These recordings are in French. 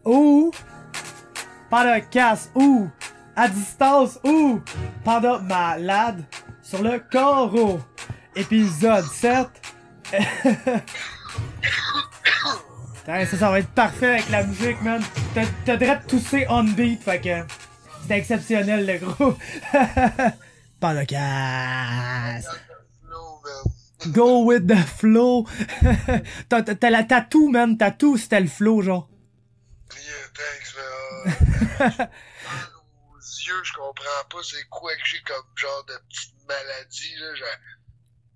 ou podcast ou à distance ou Panda malade sur le Coro. Épisode 7. Ça va être parfait avec la musique, man. T'as direct toussé on beat, fait que c'était exceptionnel, le gros. Podcast. Go with the flow. T'as la tatou, man. Tatou, c'était le flow, genre. Yeah, thanks, man. Aux yeux, je comprends pas c'est quoi que j'ai comme genre de petite maladie, là.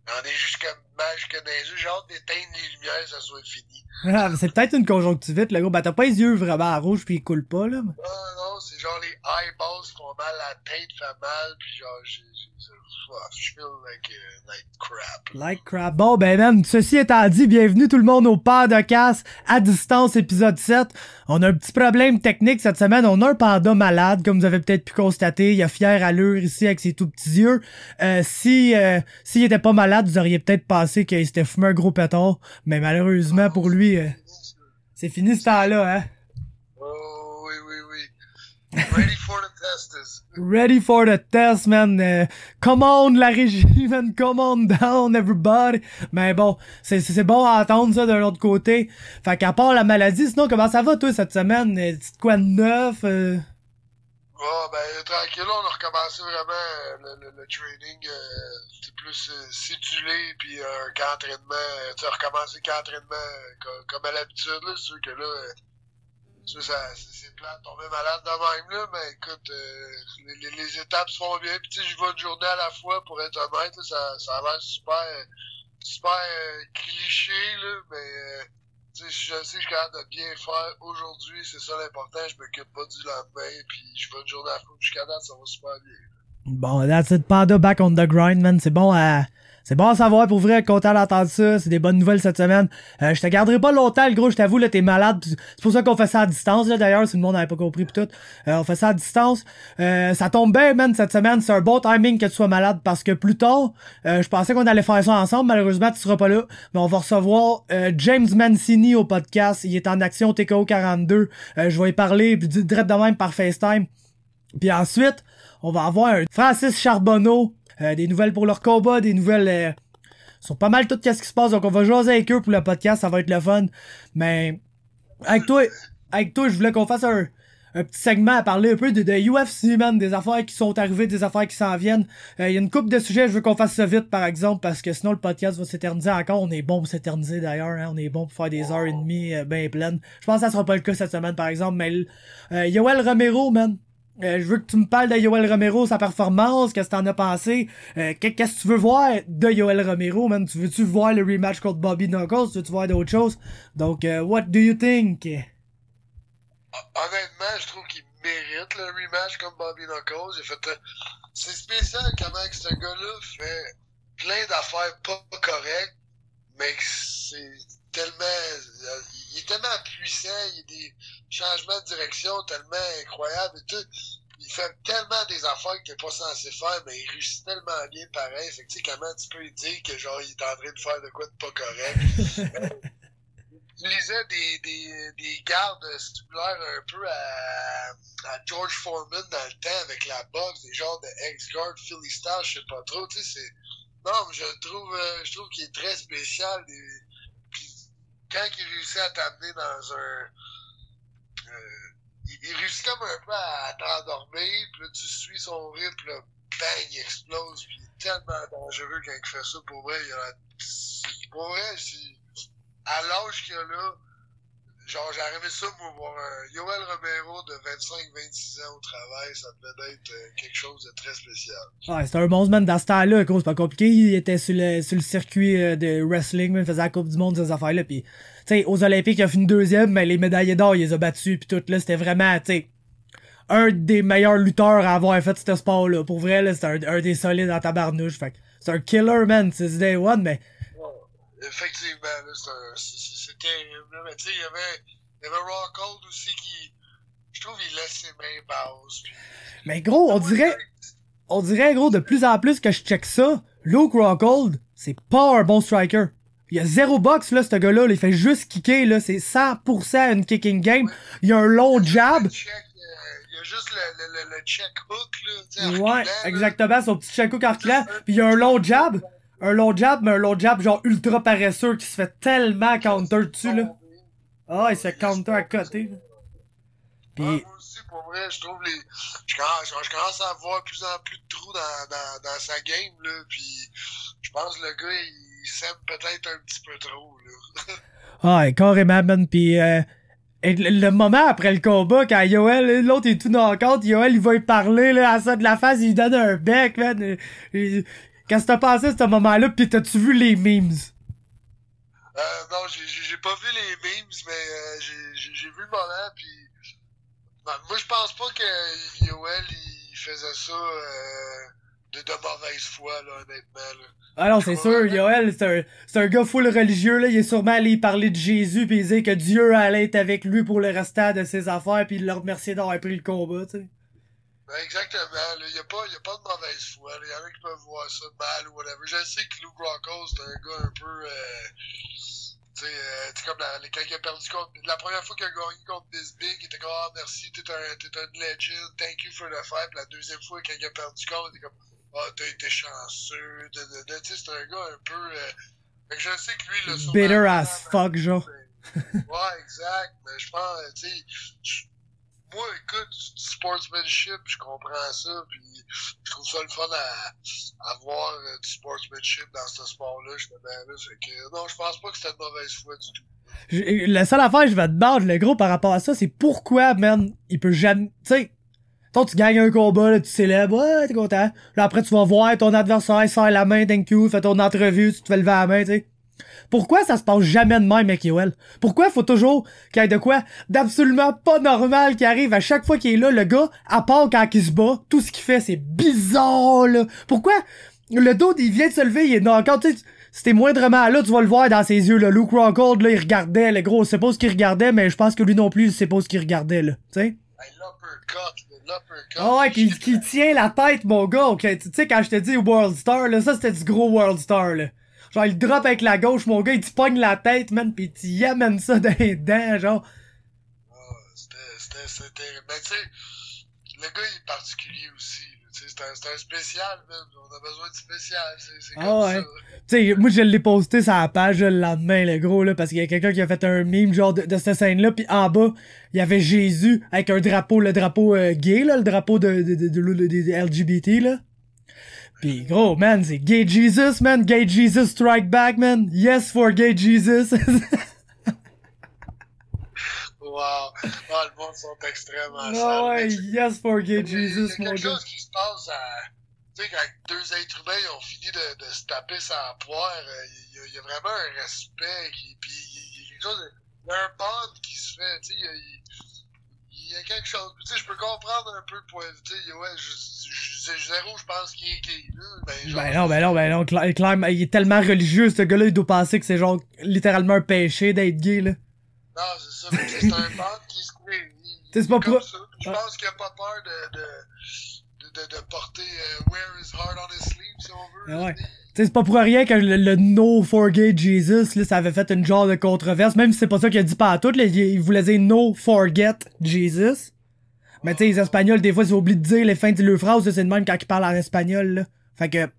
J'en ai juste comme mal jusque dans les yeux. J'ai hâte d'éteindre les lumières, ça soit fini. Ah, c'est peut-être une conjonctivite, le gros. Ben, t'as pas les yeux vraiment à rouge pis ils coulent pas, là. Non, c'est genre les eyeballs qui font mal, la tête fait mal, pis genre, je feel like crap. Like crap. Bon, ben, man, ceci étant dit, bienvenue tout le monde au podcast à distance, épisode 7. On a un petit problème technique cette semaine. On a un panda malade, comme vous avez peut-être pu constater. Il a fière allure ici avec ses tout petits yeux. S'il était pas malade, vous auriez peut-être pensé qu'il s'était fumé un gros pétard. Mais malheureusement pour lui, c'est fini ce temps-là, hein. Oh, oui. Ready for the testers. Ready for the test, man. Come on, la régie, man. Come on down, everybody. Mais bon, c'est bon à entendre ça d'un autre côté. Fait qu'à part la maladie, sinon, comment ça va, toi, cette semaine? C'est quoi de neuf? Oh, ben, tranquille, on a recommencé vraiment le training. C'était plus cédulé, puis un camp d'entraînement. Tu as recommencé le camp d'entraînement comme à l'habitude, là. C'est sûr que là, c'est plate de tomber malade de même, là. Mais écoute, les étapes se font bien. Puis tu sais, je vais une journée à la fois, pour être honnête, là, ça a l'air super cliché, là. Mais tu sais, je sais que je suis capable de bien faire aujourd'hui, c'est ça l'important, je m'occupe pas du lendemain, puis je vais une journée à fond jusqu'à date, ça va super bien. Bon, that's it, Panda back on the grind, man. C'est bon à savoir, pour vrai, content d'entendre ça. C'est des bonnes nouvelles cette semaine. Je te garderai pas longtemps, le gros, je t'avoue, là, t'es malade. C'est pour ça qu'on fait ça à distance, là, d'ailleurs, si le monde n'avait pas compris pis tout. On fait ça à distance. Ça tombe bien, man, cette semaine. C'est un bon timing que tu sois malade parce que plus tard, je pensais qu'on allait faire ça ensemble. Malheureusement, tu seras pas là. Mais on va recevoir James Mancini au podcast. Il est en action TKO 42. Je vais y parler, puis direct de même par FaceTime. Puis ensuite, on va avoir un Francis Charbonneau, des nouvelles pour leur combat, des nouvelles sur pas mal tout ce qui se passe. Donc on va jaser avec eux pour le podcast, ça va être le fun. Mais avec toi, je voulais qu'on fasse un petit segment à parler un peu de UFC, man, des affaires qui sont arrivées, des affaires qui s'en viennent. Il y a une couple de sujets, je veux qu'on fasse ça vite, par exemple, parce que sinon le podcast va s'éterniser encore. On est bon pour s'éterniser d'ailleurs, hein, on est bon pour faire des heures et demie bien pleines. Je pense que ça sera pas le cas cette semaine, par exemple, mais Yoel Romero, man. Je veux que tu me parles de Yoel Romero, sa performance, qu'est-ce que t'en as pensé, qu'est-ce que tu veux voir de Yoel Romero, man? Tu veux-tu voir le rematch contre Bobby Knuckles? Tu veux-tu voir d'autres choses? Donc, what do you think? Honnêtement, je trouve qu'il mérite le rematch contre Bobby Knuckles. C'est spécial comment que ce gars-là fait plein d'affaires pas correctes, mais que c'est il est tellement puissant, il y a des changements de direction tellement incroyables et tout. Il fait tellement des affaires que t'es pas censé faire, mais il réussit tellement bien pareil. Fait que tu sais, comment tu peux lui dire que genre il est en train de faire de quoi de pas correct? Il lisait des gardes similaires un peu à George Foreman dans le temps avec la boxe, des genres de ex-guard Philly Style, je sais pas trop, tu sais, non, je trouve qu'il est très spécial. Quand il réussit à t'amener dans un... il réussit comme un peu à t'endormir, puis là, tu suis son rythme, puis là, bang, il explose, puis il est tellement dangereux quand il fait ça, pour vrai. Pour vrai, à l'âge qu'il a là, genre, j'aurais aimé ça, moi, voir un Yoel Romero de 25-26 ans au travail, ça devait être quelque chose de très spécial. Ouais, c'était un bon man dans ce temps-là, gros, c'est pas compliqué. Il était sur le circuit de wrestling, il faisait la Coupe du Monde, ces affaires-là, pis, tu sais, aux Olympiques, il a fini deuxième, mais les médaillés d'or, il les a battus, pis tout, là, c'était vraiment, tu sais, un des meilleurs lutteurs à avoir fait ce sport-là. Pour vrai, là, c'était un des solides en tabarnouche, fait que c'est un killer, man, c'est day one, mais... Effectivement, là, c'est terrible, mais tu sais, il y avait Rockhold aussi qui, je trouve, il laisse ses mains basses. Puis... Mais gros, on dirait, gros, de plus en plus que je check ça, Luke Rockhold, c'est pas un bon striker. Il y a 0 box, là, ce gars-là. Il fait juste kicker, là. C'est 100% une kicking game. Il y a un long jab. Il y a juste le check hook, là. Ouais, exactement. Son petit check hook reculant. Puis il y a un long jab. Un long jab, mais un long jab genre ultra paresseux qui se fait tellement counter dessus, là. Ah, il se counter à côté. Puis... moi aussi, pour vrai, je trouve je commence à voir plus en plus de trous dans sa game, là. Puis je pense que le gars, il s'aime peut-être un petit peu trop, là. Ah, carrément, man. Puis le moment après le combat, quand Yoel, l'autre est tout knock-out, Yoel, il va lui parler, là, à ça de la face, il lui donne un bec, man. Quand t'as passé ce moment-là, pis t'as-tu vu les memes? Non, j'ai pas vu les memes, mais j'ai vu le moment, pis moi, je pense pas que Yoel, il faisait ça de mauvaise foi, là, honnêtement, là. Ah non, c'est sûr, Yoel, c'est un gars full religieux, là, il est sûrement allé parler de Jésus pis il disait que Dieu allait être avec lui pour le restant de ses affaires pis il le remercier d'avoir pris le combat, tu sais. Ben exactement, là, y a pas de mauvaise foi, là. Y en a qui peuvent voir ça mal ou whatever. Je sais que Lou Broncos, c'est un gars un peu, tu sais, comme quand il a perdu contre, la première fois qu'il a gagné contre This Big, il était comme, ah, merci, t'es un legend, thank you for the fight. Puis la deuxième fois, quand il a perdu contre, il était comme, ah, t'as été chanceux, tu sais, c'est un gars un peu, fait que je sais que lui, le bitter as fuck, genre. Ouais, exact, mais je pense, tu sais, moi, écoute, du sportsmanship, je comprends ça, puis je trouve ça le fun à voir du sportsmanship dans ce sport-là, justement, là, fait que, non, je pense pas que c'était de mauvaise foi du tout. La seule affaire que je vais te battre, le gros, par rapport à ça, c'est pourquoi, man, il peut jamais, tu sais, toi, tu gagnes un combat, là, tu célèbres, ouais, t'es content, là, après, tu vas voir ton adversaire, serre la main, thank you, fais ton entrevue, tu te fais lever la main, tu sais. Pourquoi ça se passe jamais de même avec Yoel? Pourquoi faut toujours qu'il y ait de quoi d'absolument pas normal qui arrive à chaque fois qu'il est là, le gars, à part quand il se bat, tout ce qu'il fait, c'est bizarre, là. Pourquoi le dude, il vient de se lever, il est knock-out, tu sais, c'était moindrement là, tu vas le voir dans ses yeux, là. Luke Rockhold, là, il regardait, le gros, c'est pas ce qu'il regardait, mais je pense que lui non plus, il sait pas ce qu'il regardait, là, tu sais. L'uppercut. Ah ouais, qui tient la tête, mon gars, ok. Tu sais, quand je te dis World Star, là, ça, c'était du gros World Star, là. Genre, il drop avec la gauche, mon gars, il te pogne la tête, man, pis tu y amènes ça dans les dents, genre. Ah, c'était... Ben, tu sais, le gars, il est particulier aussi, tu sais, c'est un spécial, man. On a besoin de spécial, c'est comme ouais. ça. Tu sais, moi, je l'ai posté sur la page le lendemain, le gros, là, parce qu'il y a quelqu'un qui a fait un meme, genre, de cette scène-là, pis en bas, il y avait Jésus avec un drapeau, le drapeau gay, là, le drapeau de LGBT, là. Pis gros, man, c'est Gay Jesus, man. Gay Jesus strike back, man. Yes for Gay Jesus. Wow. Ah, le monde sont extrêmement no way, yes for Gay Jesus, mon gars. Il y a quelque chose gars. qui se passe tu sais, quand deux êtres humains ont fini de se taper sa poire, il y a vraiment un respect, puis il y a quelque chose il y a un bond qui se fait, tu sais, il y a quelque chose, tu sais, je peux comprendre un peu le point, tu sais, ouais, zéro, je pense qu'il est gay, là, Ben non, clairement, il est tellement religieux, ce gars-là, il doit penser que c'est genre, littéralement un péché d'être gay, là. Non, c'est ça, mais c'est un bond qui se crée, c'est pas comme ça, je pense qu'il a pas peur de porter wear his heart on his sleeve, si on veut. Ouais. Tu sais, c'est pas pour rien que le No Forget Jesus, là, ça avait fait une genre de controverse, même si c'est pas ça qu'il a dit pas à tout, là, il voulait dire No Forget Jesus. Mais tu sais, les Espagnols, des fois, ils oublient de dire les fins de leurs phrases, c'est de même quand ils parlent en espagnol, là. Fait que,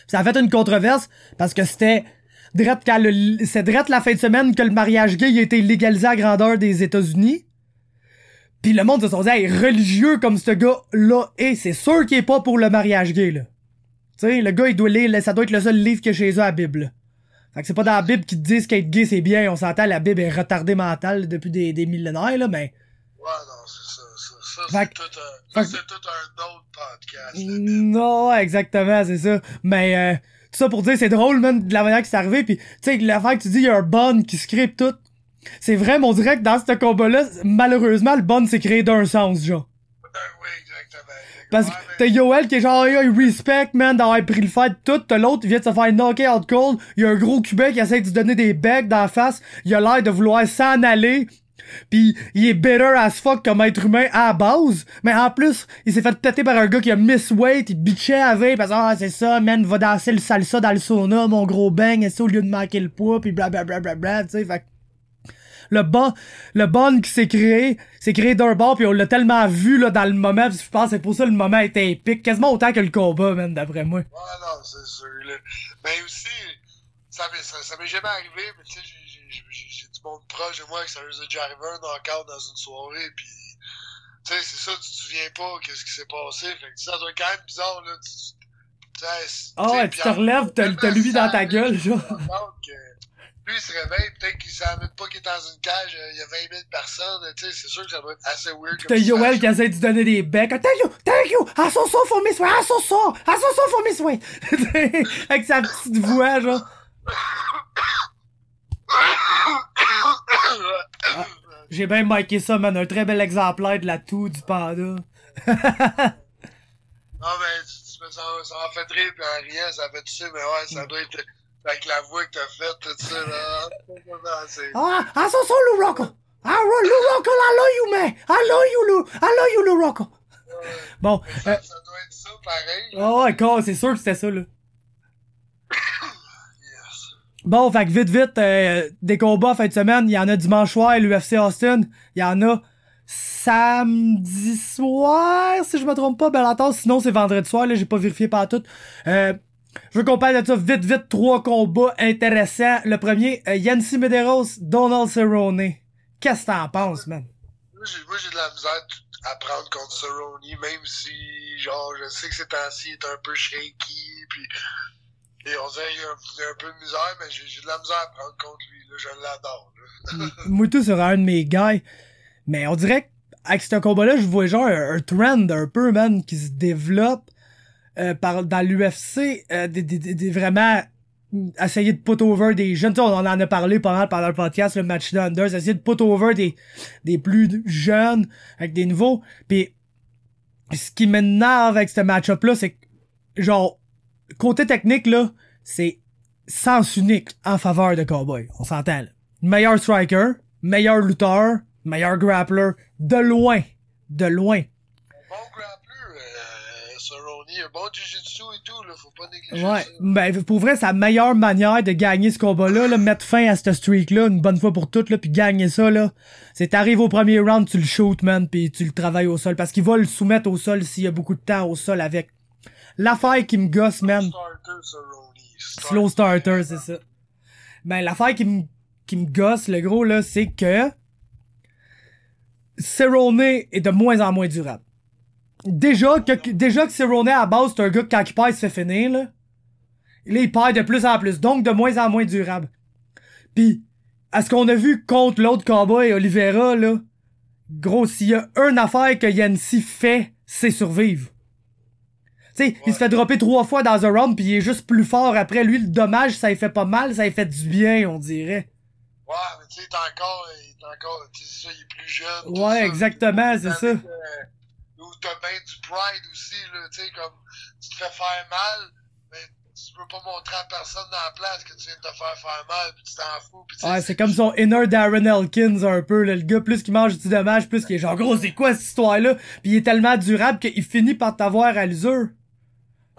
ça a fait une controverse, parce que c'était c'est drette la fin de semaine que le mariage gay a été légalisé à grandeur des États-Unis. Pis le monde se sont dit, hey, religieux comme ce gars-là est, c'est sûr qu'il est pas pour le mariage gay, là. Tu sais, le gars, il doit lire, ça doit être le seul livre qu'il y a chez eux à la Bible, là. Fait que c'est pas dans la Bible qu'ils te disent qu'être gay, c'est bien, on s'entend, la Bible est retardée mentale depuis des millénaires, là, mais... Ouais, non, c'est ça. Ça, c'est tout un autre podcast. Non, ouais, exactement, c'est ça. Mais, tout ça pour dire, c'est drôle, man, de la manière que c'est arrivé, pis, tu sais, l'affaire que tu dis, il y a un bond qui se crée pis tout. C'est vrai, mais on dirait que dans ce combat-là, malheureusement, le bond s'est créé d'un sens, genre. Oui, exactement. Parce que t'as Yoel qui est genre, il respect, man, d'avoir pris le fight tout. T'as l'autre qui vient de se faire knocker out cold. Il y a un gros Cubain qui essaie de se donner des becs dans la face. Il a l'air de vouloir s'en aller. Pis il est bitter as fuck comme être humain à la base. Mais en plus, il s'est fait péter par un gars qui a miss weight, il bitchait avec parce que ah c'est ça, man, va danser le salsa dans le sauna, mon gros bang, et ça au lieu de manquer le poids, pis blablabla, tu sais, fait le bond qui s'est créé d'un bord, pis on l'a tellement vu là dans le moment, pis je pense que c'est pour ça que le moment était épique, quasiment autant que le combat, man, d'après moi. Ouais, non, c'est sûr, là. Mais aussi, ça m'est jamais arrivé, mais tu sais, j'ai du monde proche de moi que ça nous a déjà arrivé un knockout dans une soirée, pis tu sais, c'est ça, tu te souviens pas qu'est-ce qui s'est passé, fait que ça doit être quand même bizarre, là, ah ouais, tu te relèves, t'as lui dans ta gueule, genre. Lui, il se réveille, peut-être qu'il savait même pas qu'il est dans une cage, il y a 20 000 personnes, tu sais, c'est sûr que ça doit être assez weird. T'as Yoel qui essaie de lui donner des becs. Thank you, I'm so for Miss Way, I'm so for Miss Way. Avec sa petite voix, genre. Ah, j'ai bien marqué ça, man, un très bel exemplaire de la toux du panda. Non, mais ça m'a fait rire, pis en riant, ça fait tout ça, mais ouais, ça doit être... Avec la voix que t'as faite, tout ça, là. Ah, I'm so Lou Rocco. Ah, Lou Rocco, I love you, man. I love you, Lou Rocco. Bon. Ça doit être ça, pareil. Ah ouais, c'est sûr que c'était ça, là. Bon, fait que vite, des combats en fin de semaine. Il y en a dimanche soir, l'UFC Austin. Il y en a samedi soir, si je me trompe pas. Bellator, sinon c'est vendredi soir, là, j'ai pas vérifié par tout. Je veux qu'on parle de ça vite, 3 combats intéressants. Le premier, Yancy Medeiros, Donald Cerrone. Qu'est-ce que t'en penses, man? Moi, j'ai de la misère à prendre contre Cerrone, même si, genre, je sais que ces temps-ci, il est un peu shaky, puis et on dirait qu'il y a un peu de misère, mais j'ai de la misère à prendre contre lui, là, je l'adore, là. Moi, tout sera un de mes gars, mais on dirait qu'avec ce combat-là, je vois genre un trend un peu, man, qui se développe. Dans l'UFC, vraiment essayer de put over des jeunes. On en a parlé pas mal pendant le podcast, le match d'Unders, essayer de put over des plus jeunes avec des nouveaux. Puis ce qui m'énerve avec ce match-up-là, c'est que, genre, côté technique, là, c'est sens unique en faveur de Cowboy. On s'entend, là. Meilleur striker, meilleur lutteur, meilleur grappler, de loin. Bon grappler, un bon jiu-jitsu et tout, là, faut pas négliger ouais, ça. Ben, pour vrai, c'est la meilleure manière de gagner ce combat-là, là, mettre fin à cette streak-là, une bonne fois pour toutes, là, puis gagner ça, là. C'est t'arrives au premier round, tu le shoots, man, puis tu le travailles au sol, parce qu'il va le soumettre au sol s'il y a beaucoup de temps au sol avec. L'affaire qui me gosse, man. Slow starter, c'est ça. Ben, l'affaire qui me gosse, le gros, là, c'est que Cerrone est de moins en moins durable. Déjà que Cerrone à la base, c'est un gars que quand il perd, il se fait finir, là. Là, il perd de plus en plus. Donc, de moins en moins durable. Pis, à ce qu'on a vu contre l'autre Cowboy et Oliveira, là, gros, s'il y a une affaire que Yancy fait, c'est survivre. Tu sais, ouais. Il se fait dropper 3 fois dans un round pis il est juste plus fort après. Lui, le dommage, ça lui fait pas mal, ça lui fait du bien, on dirait. Ouais, mais tu sais, il est encore, tu sais, il est plus jeune. Ouais, ça, exactement, c'est ça. Ou t'as bien du pride aussi, là, tu sais, comme, tu te fais faire mal, mais tu peux pas montrer à personne dans la place que tu viens de te faire mal, pis tu t'en fous, pis ouais, c'est comme son inner Darren Elkins, un peu, là, le gars, plus qu'il mange du dommage, plus qu'il est genre, gros, c'est quoi cette histoire-là? Pis il est tellement durable qu'il finit par t'avoir à l'usure.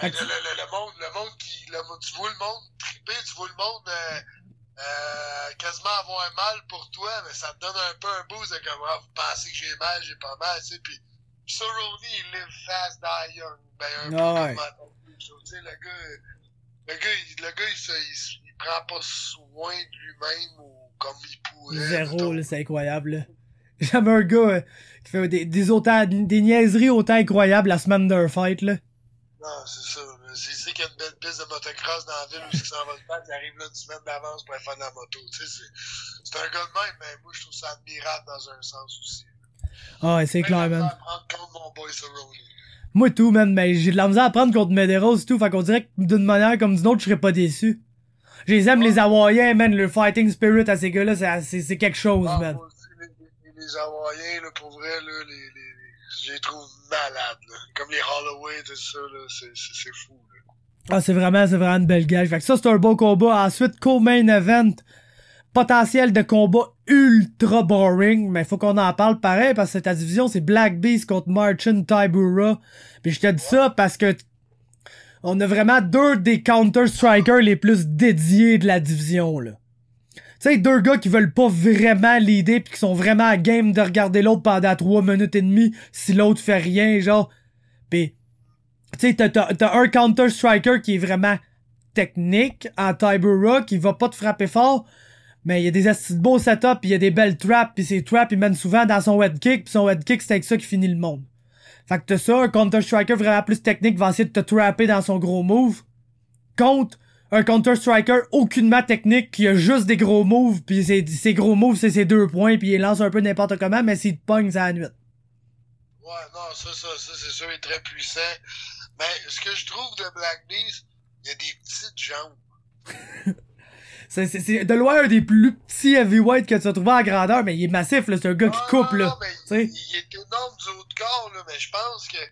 Ben, le monde tu vois le monde triper, tu vois le monde, quasiment avoir mal pour toi, mais ça te donne un peu un boost de comme, ah, vous pensez que j'ai mal, j'ai pas mal, tu sais, pis Cerrone, il live fast, die young. Ben, un peu comme tu sais, le gars, il prend pas soin de lui-même ou comme il pourrait. Zéro, là, c'est incroyable, là. J'avais un gars qui fait des niaiseries autant incroyables la semaine d'un fight, là. Non, c'est ça. C'est qu'il y a une belle piste de motocross dans la ville où ça va se battre, il arrive là une semaine d'avance pour aller faire de la moto. Tu sais, c'est un gars de même, mais moi, je trouve ça admirable dans un sens aussi. Ah ouais, c'est clair, man. Mon boy moi tout, man, mais j'ai de la misère à prendre contre Medeiros et tout, fait qu'on dirait que d'une manière comme d'une autre, je serais pas déçu. Je les aime, les Hawaïens, man, le fighting spirit à ces gars-là, c'est quelque chose, man. Moi aussi, les Hawaïens, là, pour vrai, là, je les trouve malades, là. Comme les Holloway, tout ça, là, c'est fou, là. Ah, c'est vraiment une belle gage. Fait que ça, c'est un beau combat. Ensuite, co-main event, potentiel de combat ultra boring, mais faut qu'on en parle pareil, parce que ta division, c'est Black Beast contre Marcin Tybura. Puis je te dis ça parce que on a vraiment deux des counter-strikers les plus dédiés de la division, là. Tu sais, deux gars qui veulent pas vraiment l'aider pis qui sont vraiment à game de regarder l'autre pendant 3 minutes et demie si l'autre fait rien, genre. Pis, tu sais, t'as un counter-striker qui est vraiment technique en Tybura, qui va pas te frapper fort, mais il y a des astuces de beaux setups, pis il y a des belles traps, pis ces traps, ils mènent souvent dans son head kick, pis son head kick, c'est avec ça qui finit le monde. Fait que t'as ça, un counter-striker vraiment plus technique va essayer de te trapper dans son gros move, contre un counter-striker aucunement technique qui a juste des gros moves, pis ses gros moves, c'est ses 2 points, pis il lance un peu n'importe comment, mais s'il te pogne, c'est à la nuit. Ouais, non, ça, c'est sûr, il est très puissant. Mais ce que je trouve de Black Beast, il y a des petites jambes. C'est de loin un des plus petits heavyweight que tu vas trouver en grandeur, mais il est massif, là, c'est un gars qui coupe, là. Non, mais il est énorme du haut de corps, là, mais je pense que, tu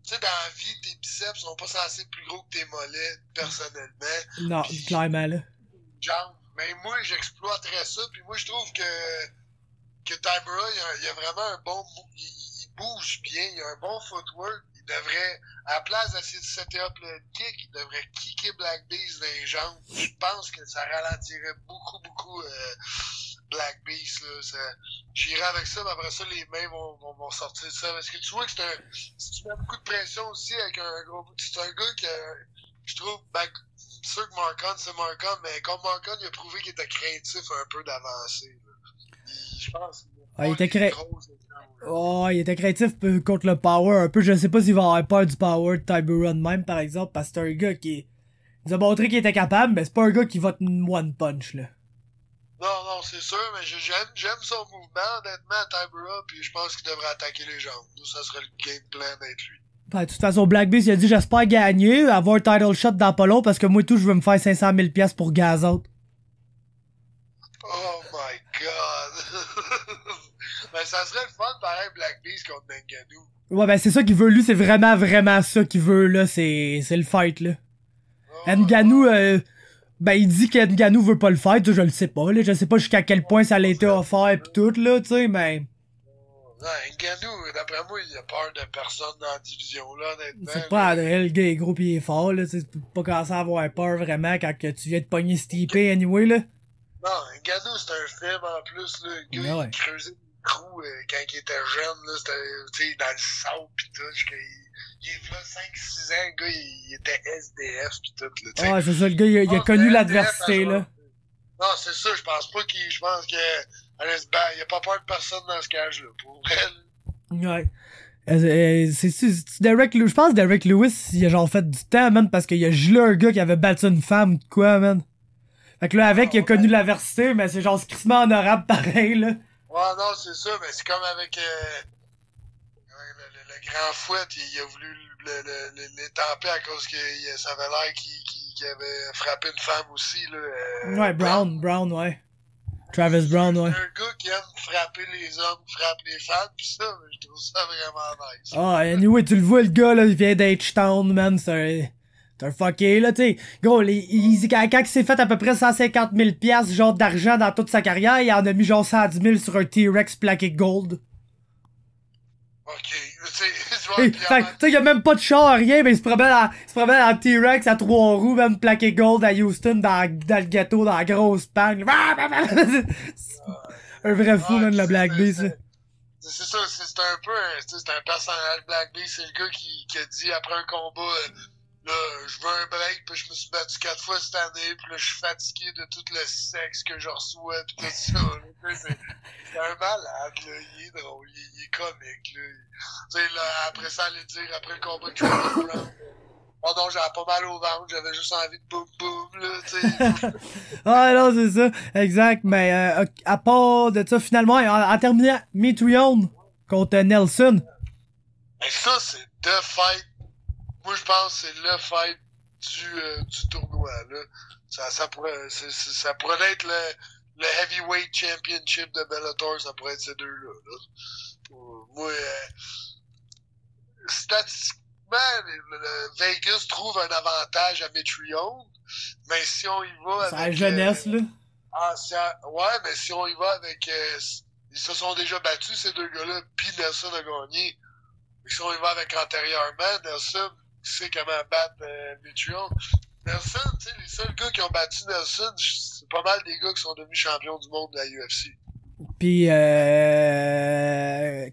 sais, dans la vie, tes biceps sont pas censés être plus gros que tes mollets, personnellement. Non, pis, clairement, là. Jambes. Mais moi, j'exploiterais ça, puis moi, je trouve que Tybura, il a vraiment un bon... Il bouge bien, il a un bon footwork. Il devrait, à la place d'essayer de setter up le kick, il devrait kicker Black Beast dans les jambes. Je pense que ça ralentirait beaucoup Black Beast. J'irai avec ça, mais après ça, les mains vont sortir de ça. Parce que tu vois que si tu mets beaucoup de pression aussi avec un gros... C'est un gars que je trouve... c'est sûr que Marcon, c'est Marcon, mais comme Marcon, il a prouvé qu'il était craintif un peu d'avancer. Je pense... il était créatif contre le power un peu. Je sais pas s'il va avoir peur du power de Tybura de même, par exemple, parce que c'est un gars qui nous a montré qu'il était capable, mais c'est pas un gars qui va te one punch, là. Non, c'est sûr, mais j'aime son mouvement, honnêtement, Tybura, puis je pense qu'il devrait attaquer les jambes. Nous, ça serait le game plan d'être lui. De toute façon, Black Beast, il a dit j'espère gagner, avoir un title shot dans pas long, parce que moi tout, je veux me faire 500 000 $ pour Gazot. Oh my god! Ben, ça serait le fun, pareil, Black Beast contre Ngannou. Ouais, ben c'est ça qu'il veut, lui, c'est vraiment ça qu'il veut, là, c'est le fight, là. Ngannou, ben il dit que Ngannou veut pas le fight, je le sais pas, là, je sais pas jusqu'à quel point ça a été offert pis tout, là, tu sais, mais... Non, Ngannou, d'après moi, il a peur de personne dans la division, là, honnêtement. C'est pas André, le gars est gros pis il est fort, là, tu peux pas commencer à avoir peur, vraiment, quand que tu viens de pogner Stipe, anyway, là. Non, Ngannou, c'est un film, en plus, là, le gars, il creusait trou quand il était jeune, là, c'était, tu sais, dans le sable pis tout, il est là 5-6 ans, le gars, il était SDF pis tout, là, t'sais. Ah, c'est ça, le gars, il a connu l'adversité, là. Non, c'est ça, je pense pas je pense que, il a pas peur de personne dans ce cage-là, pour vrai. Ouais. C'est Derek Lewis, je pense que Derek Lewis, il a genre fait du temps, man, parce qu'il y a gelé un gars qui avait battu une femme, ou quoi, man. Fait que là, avec, il a connu l'adversité, mais c'est genre crissement honorable pareil, là. Ouais, non, c'est ça, mais c'est comme avec le grand fouet, il a voulu l'étamper à cause que ça avait l'air qu'il avait frappé une femme aussi, là. Ouais, Brown, ouais. Travis Brown, ouais. Un gars qui aime frapper les hommes, frappe les femmes, pis ça, mais je trouve ça vraiment nice. Ah, anyway, tu le vois, le gars, là, il vient d'H-Town, man, c'est un fucké, là, tu sais. Gros, quand il s'est fait à peu près 150 000 $, genre d'argent dans toute sa carrière, il en a mis genre 110 000 sur un T-Rex plaqué gold. Ok, tu sais, il y a même pas de char, rien, mais il se promène en T-Rex à 3 roues, même plaqué gold à Houston, dans le ghetto, dans la grosse panne. Un vrai fou, man, le Black Beast. C'est ça, c'est un peu c'est un personnage. Black Beast, c'est le gars qui a dit après un combat, là, je veux un break, puis je me suis battu 4 fois cette année, puis là, je suis fatigué de tout le sexe que je reçois, pis tout ça. C'est un malade, là. Il est drôle, il est comique, là. Tu sais, là, après ça, aller dire, après le combat de Travis Brown, oh non, j'avais pas mal au ventre, j'avais juste envie de boum boum, là, tu sais. Ah non, c'est ça, exact. Mais à part de ça, finalement, en terminant, Mitrione contre Nelson. Mais ça, c'est the fight. Moi, je pense que c'est le fight du tournoi, là. Ça pourrait être le Heavyweight Championship de Bellator, ça pourrait être ces deux-là, là. Moi, statistiquement, le Vegas trouve un avantage à Mitrione, mais si on y va c'est avec... la jeunesse, là. Ouais, mais si on y va avec... ils se sont déjà battus, ces deux gars-là, puis Nelson a gagné. Mais si on y va avec antérieurement, Nelson sait comment battre Mitrione. Nelson, tu sais, les seuls gars qui ont battu Nelson, c'est pas mal des gars qui sont devenus champions du monde de la UFC. Pis,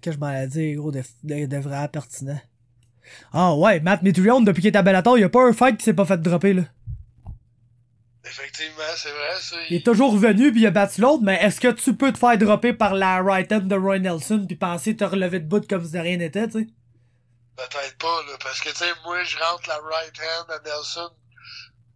que je m'en ai dit, gros, de vraiment pertinent. Ah ouais, Matt Mitrione, depuis qu'il est à Bellator, il y a pas un fight qui s'est pas fait dropper, là. Effectivement, c'est vrai, ça. Il est toujours revenu pis il a battu l'autre, mais est-ce que tu peux te faire dropper par la right hand de Roy Nelson pis penser te relever de bout comme si de rien n'était, tu sais? Peut-être pas, là, parce que, tu sais, moi, je rentre la right hand à Nelson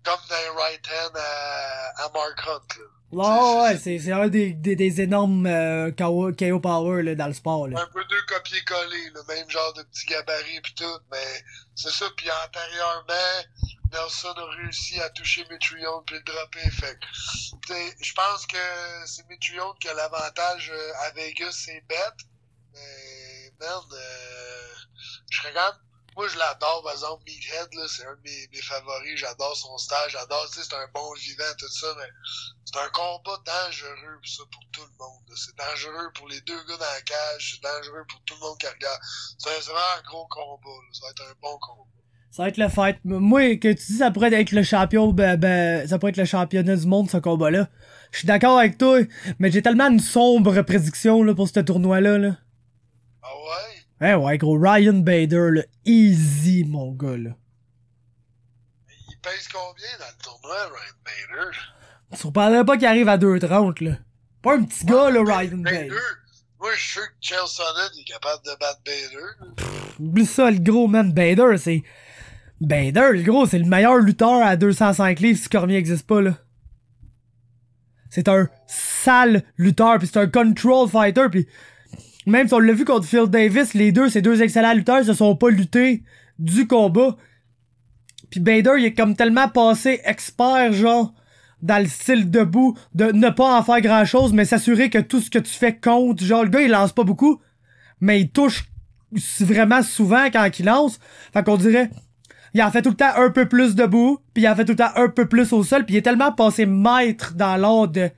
comme dans les right hand à Mark Hunt, là. Là, ouais, c'est un des énormes KO power là, dans le sport. Là. Un peu deux copier-coller, le même genre de petit gabarit pis tout, mais c'est ça. Puis antérieurement, Nelson a réussi à toucher Mitrione puis le dropper. Fait que, je pense que c'est Mitrione qui a l'avantage à Vegas, c'est bête. Mais merde, je regarde. Moi, je l'adore, par exemple, Meathead, là, c'est un de mes favoris. J'adore son stage, j'adore, tu sais, c'est un bon vivant, tout ça, mais c'est un combat dangereux, ça, pour tout le monde. C'est dangereux pour les deux gars dans la cage, c'est dangereux pour tout le monde qui regarde. C'est vraiment un gros combat, là. Ça va être un bon combat. Ça va être le fight. Moi, que tu dis, ça pourrait être le champion, ça pourrait être le championnat du monde, ce combat-là. Je suis d'accord avec toi, mais j'ai tellement une sombre prédiction, là, pour ce tournoi-là, là. Ah ouais? Eh ouais, gros, Ryan Bader, là, easy, mon gars, là. Il pèse combien dans le tournoi, Ryan Bader? On se reparlerait pas qu'il arrive à 2,30, là. Pas un petit gars, là, Ryan Bader. Moi, je suis sûr que Chael Sonnen est capable de battre Bader. Oublie ça, le gros, man. Bader, le gros, c'est le meilleur lutteur à 205 livres si Cormier existe pas, là. C'est un sale lutteur, pis c'est un control fighter, pis même si on l'a vu contre Phil Davis, ces deux excellents lutteurs se sont pas luttés du combat. Pis Bader, il est comme tellement passé expert, genre, dans le style debout, de ne pas en faire grand chose, mais s'assurer que tout ce que tu fais compte. Genre, le gars, il lance pas beaucoup, mais il touche vraiment souvent quand il lance. Fait qu'on dirait, il en fait tout le temps un peu plus debout, puis il en fait tout le temps un peu plus au sol, puis il est tellement passé maître dans l'art de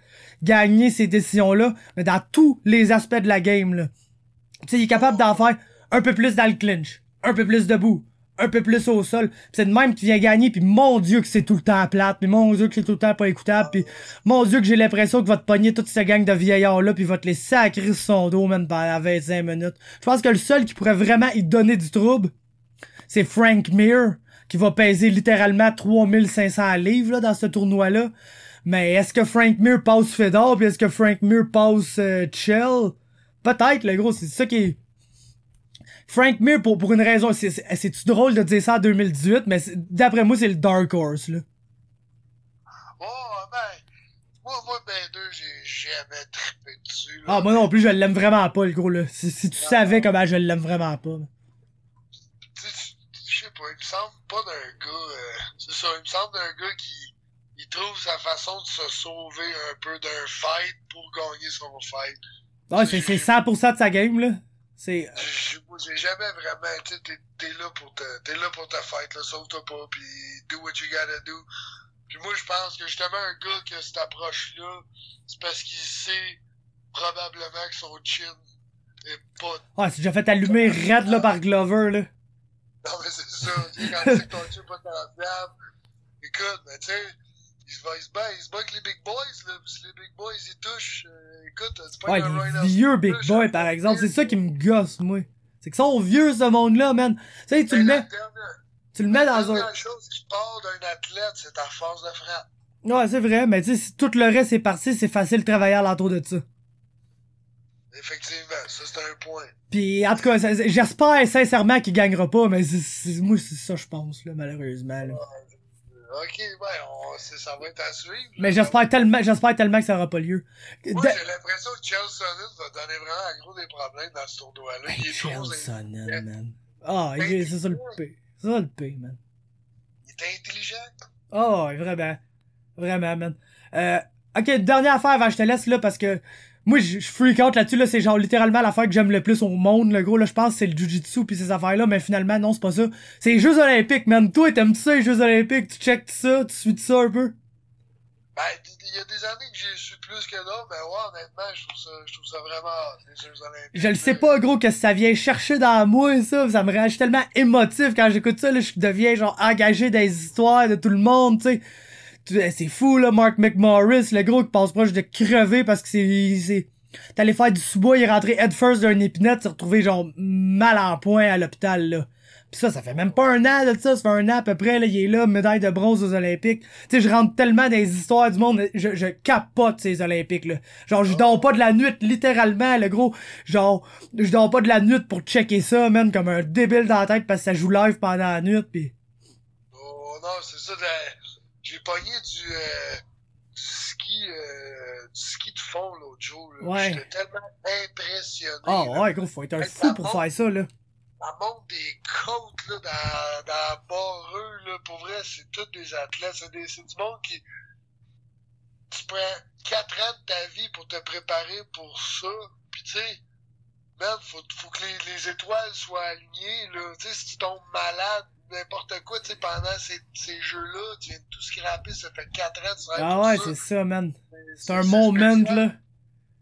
gagner ces décisions-là, mais dans tous les aspects de la game, là. Tu sais, il est capable d'en faire un peu plus dans le clinch, un peu plus debout, un peu plus au sol. Pis c'est de même qui vient gagner, puis mon Dieu que c'est tout le temps plate, puis mon Dieu que c'est tout le temps pas écoutable, puis mon Dieu que j'ai l'impression que va te pogner toute cette gang de vieillards-là, puis va te les sacrer sur son dos, même pendant 25 minutes. Je pense que le seul qui pourrait vraiment y donner du trouble, c'est Frank Mir, qui va peser littéralement 3500 livres là, dans ce tournoi-là. Mais est-ce que Frank Mir passe Fedor, puis est-ce que Frank Mir passe Chell? Peut-être, le gros, c'est ça qui est... Frank Mir, pour une raison, c'est-tu drôle de dire ça en 2018, mais d'après moi, c'est le Dark Horse, là. Oh, ben, moi, Bader, j'ai jamais trippé dessus, là. Ah, moi non plus, je l'aime vraiment pas, le gros, là. Si tu savais comment je l'aime vraiment pas. Tu sais, je sais pas, il me semble pas d'un gars, c'est ça, il me semble d'un gars qui il trouve sa façon de se sauver un peu d'un fight pour gagner son fight. Ouais, c'est 100% de sa game, là. C'est... Moi, j'ai jamais vraiment, tu sais, t'es là pour te fight, là, sauve-toi pas, pis do what you gotta do. Pis moi, je pense que justement, un gars qui a cette approche-là, c'est parce qu'il sait probablement que son chin est pas... Ouais, c'est déjà fait allumer raide, là, par Glover, là. Non, mais c'est ça, tu sais, quand tu sais que ton chin est pas confiable, écoute, mais tu sais, il se bat avec les big boys, là, pis si les big boys, ils touchent, écoute, c'est pas les vieux big boys, par exemple, c'est ça qui me gosse, moi. C'est qu'ils sont vieux, ce monde-là, man. Tu sais, tu le mets dans un... La chose qui part d'un athlète, c'est ta force de frappe. Ouais, c'est vrai, mais tu sais, si tout le reste est parti, c'est facile de travailler à l'entour de ça. Effectivement, ça c'est un point. Pis, en tout cas, j'espère sincèrement qu'il gagnera pas, mais moi, c'est ça, je pense, là, malheureusement, là. Ok, ouais, ça va être à suivre. Mais j'espère tellement que ça aura pas lieu. Moi, j'ai l'impression que Chael Sonnen va donner vraiment à gros des problèmes dans ce tournoi-là. Chael Sonnen, man. Ah, c'est ça le P. C'est ça le P, man. Il est intelligent. Oh, vraiment. Vraiment, man. Ok, dernière affaire avant que je te laisse, là, parce que moi, je freak out là-dessus, là, c'est genre littéralement l'affaire que j'aime le plus au monde, le gros, là, je pense que c'est le Jiu-Jitsu pis ces affaires-là, mais finalement, non, c'est pas ça. C'est les Jeux Olympiques, man. Toi, t'aimes-tu ça, les Jeux Olympiques? Tu checkes ça? Tu suis ça un peu? Ben, il y a des années que j'ai su plus que d'autres, mais ouais, honnêtement, je trouve ça vraiment hot, les Jeux Olympiques. Je le sais pas, gros, que ça vient chercher dans moi, ça. Ça me rend tellement émotif quand j'écoute ça, là. Je deviens, genre, engagé dans les histoires de tout le monde, tu sais. C'est fou, là, Mark McMorris, le gros qui passe proche de crever parce que c'est... T'es allé faire du sous-bois, il est rentré head first d'un épinette, s'est retrouvé, genre, mal en point à l'hôpital, là. Pis ça fait même pas un an de ça, ça fait un an à peu près, là, il est là, médaille de bronze aux Olympiques. Tu sais, je rentre tellement dans les histoires du monde, je capote ces Olympiques, là. Genre, je dors pas de la nuit, littéralement, le gros. Genre, je dors pas de la nuit pour checker ça, man, comme un débile dans la tête parce que ça joue live pendant la nuit, pis... Oh non, c'est ça, j'ai pogné du ski de fond l'autre jour, là. Ouais. J'étais tellement impressionné. Ah ouais, gros, faut être un fou pour faire ça, là. Ça monte des côtes, là, dans Barreux, là. Pour vrai, c'est tous des athlètes. C'est du monde qui... Tu prends 4 ans de ta vie pour te préparer pour ça. Puis, tu sais, man, faut que les étoiles soient alignées, là. Tu sais, si tu tombes malade, n'importe quoi, tu sais, pendant ces jeux-là, tu viens de tout scraper, ça fait 4 ans, tu serais Ah pour ouais, ça. c'est ça, man. C'est un moment, là.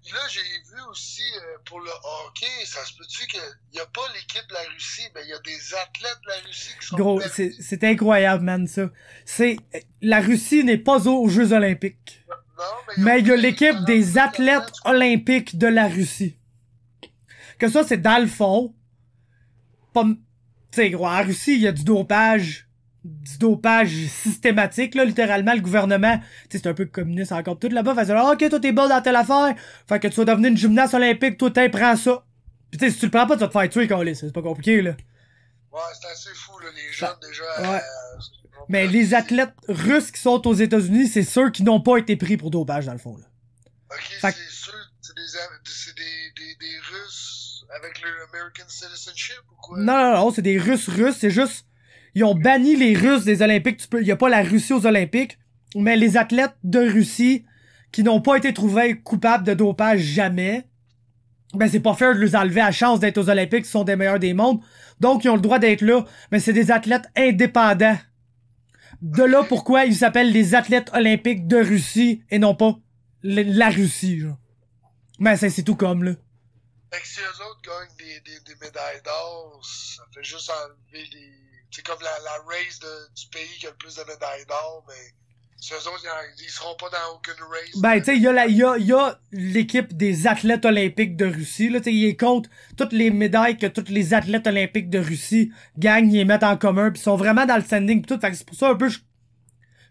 Puis là, j'ai vu aussi, pour le hockey, ça se peut-tu qu'il n'y a pas l'équipe de la Russie, mais il y a des athlètes de la Russie qui sont... Gros, c'est incroyable, man, ça. La Russie n'est pas aux Jeux Olympiques. Non, Mais il y a l'équipe des athlètes olympiques de la Russie. Que ça, c'est dans le fond. Pas... Tu sais, gros, en Russie, il y a du dopage systématique, là, littéralement, le gouvernement, tu sais, c'est un peu communiste encore tout là-bas, fait ça, ok, toi t'es bon dans telle affaire, fait que tu vas devenir une gymnaste olympique, toi t'es prends ça. Pis tu sais, si tu le prends pas, tu vas te faire tuer, câlisse, c'est pas compliqué, là. Ouais, c'est assez fou, là, les jeunes, déjà. Ouais. Mais les athlètes russes qui sont aux États-Unis, c'est ceux qui n'ont pas été pris pour dopage, dans le fond, là. Ok, Fait... c'est sûr, c'est des Russes avec le American Citizenship ou quoi? Non, c'est des Russes, c'est juste, ils ont banni les Russes des Olympiques, il y a pas la Russie aux Olympiques, mais les athlètes de Russie qui n'ont pas été trouvés coupables de dopage jamais, ben c'est pas fair de les enlever la chance d'être aux Olympiques, ils sont des meilleurs des mondes, donc ils ont le droit d'être là, mais c'est des athlètes indépendants. De là pourquoi ils s'appellent les athlètes olympiques de Russie et non pas la Russie, genre. Mais c'est tout comme, là. Fait que si eux autres gagnent des médailles d'or, ça fait juste enlever les... C'est comme la race du pays qui a le plus de médailles d'or, mais si eux autres, ils seront pas dans aucune race. Ben, tu sais, il y a l'équipe des athlètes olympiques de Russie, là, tu sais, ils comptent toutes les médailles que tous les athlètes olympiques de Russie gagnent, ils les mettent en commun, pis ils sont vraiment dans le standing pis tout, fait que c'est pour ça un peu, je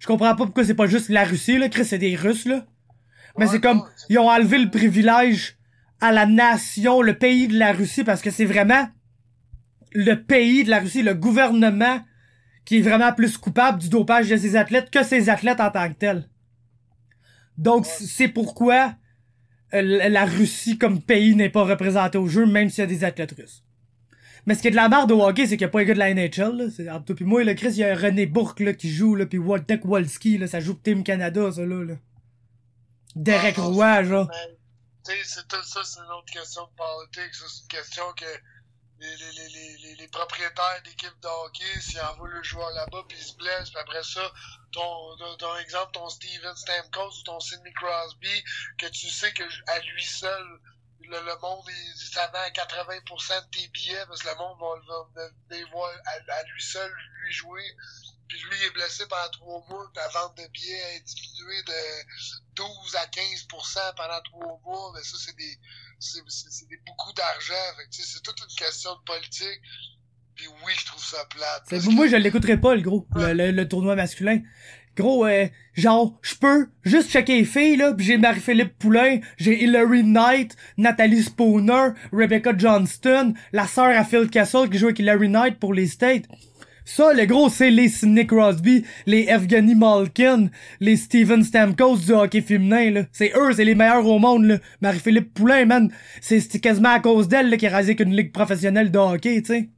comprends pas pourquoi c'est pas juste la Russie, là, Chris, c'est des Russes, là. Mais Ouais, c'est comme, ils ont enlevé le privilège à la nation, le pays de la Russie, parce que c'est vraiment le pays de la Russie, le gouvernement, qui est vraiment plus coupable du dopage de ses athlètes que ses athlètes en tant que tels. Donc, c'est pourquoi la Russie comme pays n'est pas représentée au jeu, même s'il y a des athlètes russes. Mais ce qui est de la merde au hockey, c'est qu'il n'y a pas un gars de la NHL, là. C'est entre toi pis moi, là, Chris, il y a René Bourque, là, qui joue, là, pis Wojtek Wolski, là, ça joue pour Team Canada, ça, là. Derek Roy, genre. Tu sais, tout ça, c'est une autre question de politique. Ça, c'est une question que les propriétaires d'équipes de hockey, s'ils envoient le joueur là-bas, puis ils se blessent, puis après ça, ton exemple, ton Steven Stamkos ou ton Sidney Crosby, que tu sais que à lui seul, le monde, ça vend 80% de tes billets, parce que le monde va venir voir à lui seul, lui jouer. Puis lui, il est blessé pendant 3 mois, puis la vente de billets a diminué de 12 à 15% pendant 3 mois. Mais ça, c'est beaucoup d'argent. Fait que, c'est toute une question de politique. Puis oui, je trouve ça plate. Moi, je l'écouterai pas, le gros, le tournoi masculin. Gros, genre, je peux juste checker les filles, là, pis j'ai Marie-Philippe Poulain, j'ai Hilary Knight, Nathalie Spooner, Rebecca Johnston, la sœur à Phil Kessel qui joue avec Hilary Knight pour les States. Ça, le gros, c'est les Sidney Crosby, les Evgeny Malkin, les Steven Stamkos du hockey féminin, là. C'est eux, c'est les meilleurs au monde, là. Marie-Philippe Poulain, man, c'est quasiment à cause d'elle, là, qui a rasé qu'une ligue professionnelle de hockey, tu sais.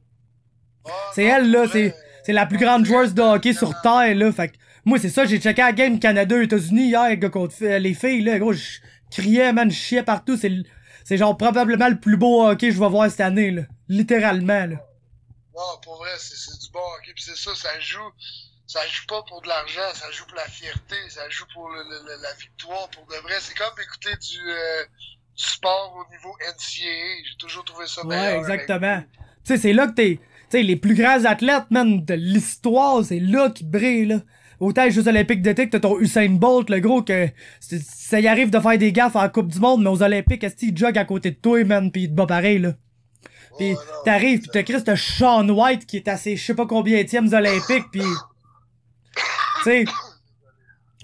C'est elle, là, c'est la plus grande joueuse de hockey sur Terre, là. Fait que, moi, c'est ça, j'ai checké la game Canada-États-Unis hier, gars, contre les filles, là. Gros, je criais, man, je chiais partout. C'est genre probablement le plus beau hockey que je vais voir cette année, là. Littéralement, là. Non, pour vrai, c'est du bon hockey, pis c'est ça, ça joue ça joue pas pour de l'argent, ça joue pour la fierté, ça joue pour la victoire, pour de vrai. C'est comme écouter du sport au niveau NCAA. J'ai toujours trouvé ça meilleur. Ouais, exactement. Tu sais, c'est là que tu sais, les plus grands athlètes, man, de l'histoire, c'est là qu'ils brillent, là. Autant les Jeux Olympiques d'été que t'as ton Usain Bolt, le gros, que ça y arrive de faire des gaffes en Coupe du Monde, mais aux Olympiques, est-ce qu'il jogue à côté de toi, man, pis il te bat pareil, là. Pis t'arrives, pis t'as Chris, t'as Shaun White qui est à ses je sais pas combienièmes Olympiques, pis tu sais,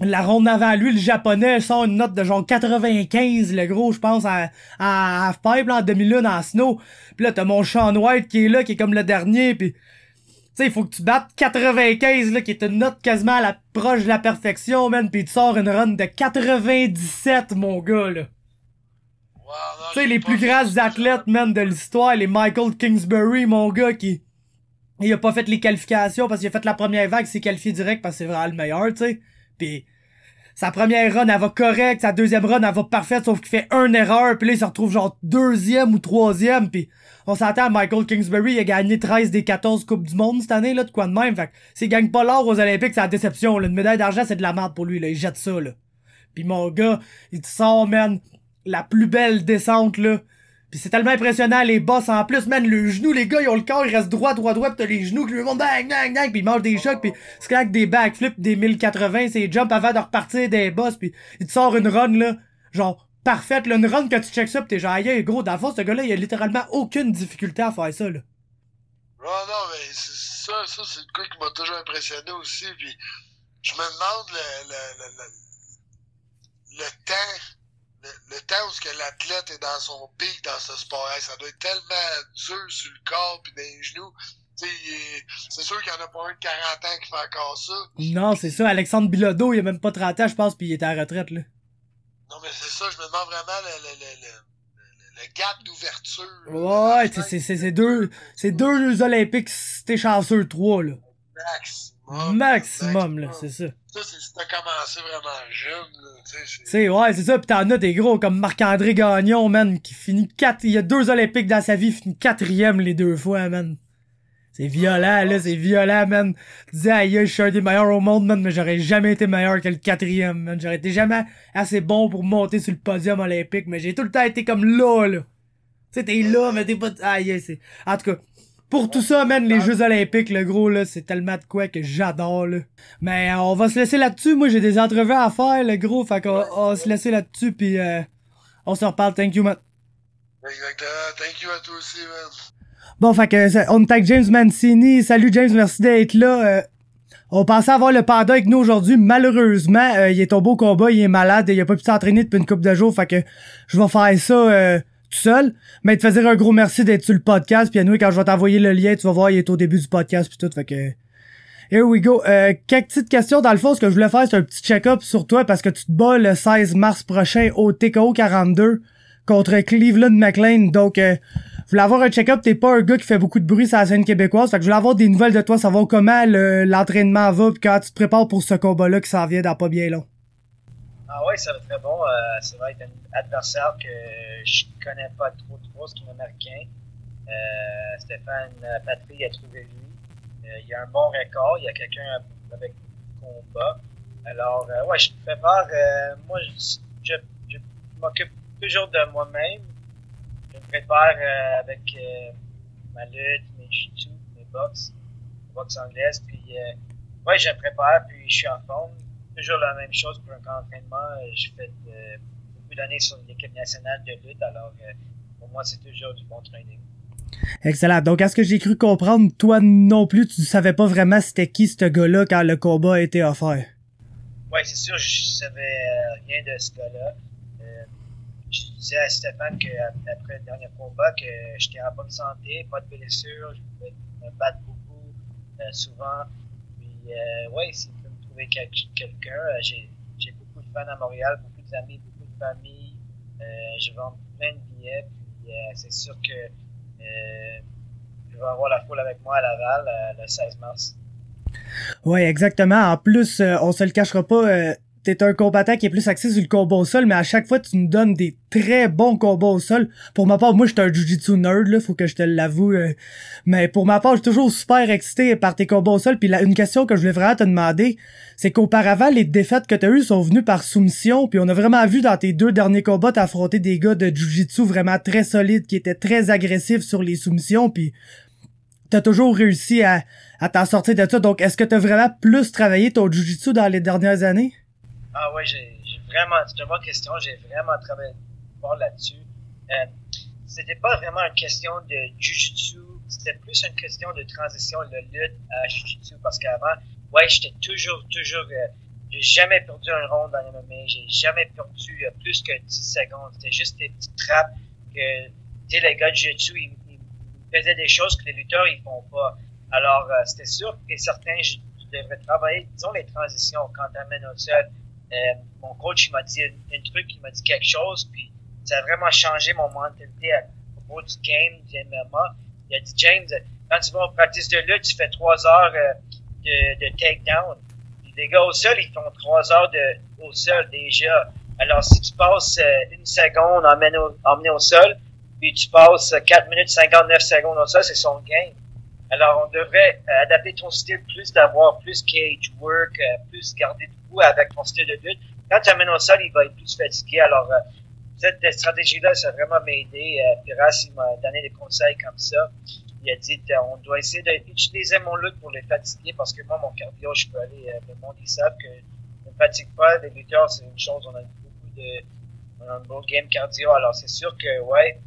la ronde avant lui, le japonais sort une note de genre 95, le gros, je pense, à halfpipe, là, en demi-lune, en snow. Pis là, t'as mon Shaun White qui est là, qui est comme le dernier, pis tu sais, il faut que tu battes 95, là, qui est une note quasiment à la proche de la perfection, man, pis tu sors une run de 97, mon gars, là. Wow, tu sais, les plus grands athlètes, man, de l'histoire, les Michael Kingsbury, mon gars, qui... Il a pas fait les qualifications parce qu'il a fait la première vague, il s'est qualifié direct parce que c'est vraiment le meilleur, tu sais. Pis sa première run, elle va correcte, sa deuxième run, elle va parfaite, sauf qu'il fait une erreur, puis là, il se retrouve genre deuxième ou troisième, puis on s'entend, Michael Kingsbury, il a gagné 13 des 14 Coupes du Monde cette année, là, de quoi de même, fait que s'il gagne pas l'or aux Olympiques, c'est la déception, là. Une médaille d'argent, c'est de la merde pour lui, là, il jette ça, là. Puis mon gars, il te sort, man, la plus belle descente, là. Pis c'est tellement impressionnant, les boss en plus, man, le genou, les gars, ils ont le corps, ils restent droit, pis t'as les genoux qui lui vont bang, bang, bang, pis ils mangent des chocs, pis c'est claque des backflips, des 1080, c'est jump avant de repartir des boss, pis il te sort une run, là, genre, parfaite, là, une run que tu checks ça, pis t'es genre, aïe, gros, dans le fond, ce gars-là, il a littéralement aucune difficulté à faire ça, là. Ah non, mais ça, c'est le coup qui m'a toujours impressionné aussi, pis je me demande le temps. Le temps où l'athlète est dans son pic dans ce sport, ça doit être tellement dur sur le corps pis dans les genoux. C'est sûr qu'il y en a pas un de 40 ans qui fait encore ça. Non, c'est ça. Alexandre Bilodeau, il a même pas 30 ans, je pense, pis il est à la retraite, là. Non, mais c'est ça, je me demande vraiment le gap d'ouverture. Ouais, c'est deux Olympiques, si t'es chanceux, 3, là. Maximum, là, c'est ça. Ça, c'est si t'as commencé vraiment jeune, là, ouais, c'est ça, pis t'en as des gros comme Marc-André Gagnon, man, qui finit 4, il y a 2 Olympiques dans sa vie, il finit 4e les 2 fois, man. C'est violent, là, c'est violent, man. Tu dis, aïe, je suis un des meilleurs au monde, man, mais j'aurais jamais été meilleur que le 4e, man. J'aurais été jamais assez bon pour monter sur le podium olympique, mais j'ai tout le temps été comme là, là. Tu sais, t'es là, mais t'es pas, aïe, c'est, en tout cas. Pour tout ça, man, les Jeux Olympiques, le gros, là, c'est tellement de quoi que j'adore, là. Mais on va se laisser là-dessus. Moi, j'ai des entrevues à faire, le gros. Fait qu'on va se laisser là-dessus, puis on se reparle. Thank you, man. Exactement. Thank you à toi aussi, man. Bon, fait que on est avec James Mancini. Salut, James, merci d'être là. On pensait avoir le Panda avec nous aujourd'hui. Malheureusement, il est tombé au combat, il est malade et il a pas pu s'entraîner depuis une couple de jours. Fait que je vais faire ça... tout seul, mais te faire dire un gros merci d'être sur le podcast, puis à nous, quand je vais t'envoyer le lien, tu vas voir, il est au début du podcast, puis tout, fait que... Here we go. Quelques petites questions. Dans le fond, ce que je voulais faire, c'est un petit check-up sur toi, parce que tu te bats le 16 mars prochain au TKO 42 contre Cleveland McLean, donc je voulais avoir un check-up. T'es pas un gars qui fait beaucoup de bruit sur la scène québécoise, fait que je voulais avoir des nouvelles de toi, savoir comment l'entraînement va, puis quand tu te prépares pour ce combat-là qui s'en vient dans pas bien long. Ah ouais, ça va très bon. Ça va être un adversaire que je connais pas trop, c'est un Américain. Stéphane Patry a trouvé lui. Il a un bon record, il y a quelqu'un avec combat. Alors, ouais, je me prépare. Moi, je m'occupe toujours de moi-même. Je me prépare avec ma lutte, mes jiu-jitsu, mes boxe anglaise. Puis, ouais, je me prépare, puis je suis en forme. Toujours la même chose pour un camp d'entraînement. Je fais beaucoup d'années sur l'équipe nationale de lutte, alors pour moi, c'est toujours du bon training. Excellent. Donc, à ce que j'ai cru comprendre, toi non plus, tu savais pas vraiment c'était qui ce gars-là quand le combat a été offert. Oui, c'est sûr, je savais rien de ce gars-là. Je disais à Stéphane qu'après le dernier combat, que j'étais en bonne santé, pas de blessure, je pouvais me battre beaucoup, souvent. Puis, ouais, s'il peut me trouver quelqu'un, j'ai beaucoup de fans à Montréal, beaucoup d'amis, beaucoup de famille. Je vends plein de billets, puis c'est sûr que je vais avoir la foule avec moi à Laval le 16 mars. Ouais, exactement. En plus, on se le cachera pas, t'es un combattant qui est plus axé sur le combat au sol, mais à chaque fois, tu nous donnes des très bons combats au sol. Pour ma part, moi, j'étais un jiu-jitsu nerd, là, faut que je te l'avoue. Mais pour ma part, je suis toujours super excité par tes combats au sol. Puis une question que je voulais vraiment te demander, c'est qu'auparavant, les défaites que t'as eues sont venues par soumission. Puis on a vraiment vu dans tes 2 derniers combats, t'as affronté des gars de jiu-jitsu vraiment très solides, qui étaient très agressifs sur les soumissions. Puis t'as toujours réussi à t'en sortir de ça. Donc, est-ce que t'as vraiment plus travaillé ton jiu-jitsu dans les dernières années? Ah ouais, j'ai vraiment, c'est une bonne question, j'ai vraiment travaillé fort là-dessus. C'était pas vraiment une question de jiu-jitsu, c'était plus une question de transition de lutte à jiu-jitsu, parce qu'avant, ouais, j'étais toujours, j'ai jamais perdu un round dans les MMA, j'ai jamais perdu plus que 10 secondes, c'était juste des petites trappes que, tu sais, les gars de jiu-jitsu, ils faisaient des choses que les lutteurs, ils font pas. Alors, c'était sûr que certains, je devrais travailler, disons, les transitions quand t'amènes au sol. Mon coach, il m'a dit un truc, il m'a dit quelque chose, puis ça a vraiment changé mon mentalité à propos du game, du MMA. Il a dit, James, quand tu vas en practice de lutte, tu fais 3 heures de takedown. Puis les gars au sol, ils font 3 heures au sol déjà. Alors, si tu passes 1 seconde emmené au sol, puis tu passes 4 minutes 59 secondes au sol, c'est son game. Alors, on devrait adapter ton style plus, d'avoir plus cage work, plus garder debout avec ton style de lutte. Quand tu amènes au sol, il va être plus fatigué. Alors, cette stratégie-là, ça a vraiment m'aidé. Piras, il m'a donné des conseils comme ça. Il a dit, on doit essayer d'utiliser mon look pour les fatiguer, parce que moi, mon cardio, je peux aller, le monde, ils savent que je ne fatigue pas. Les lutteurs, c'est une chose, on a un beau game cardio. Alors, c'est sûr que, ouais,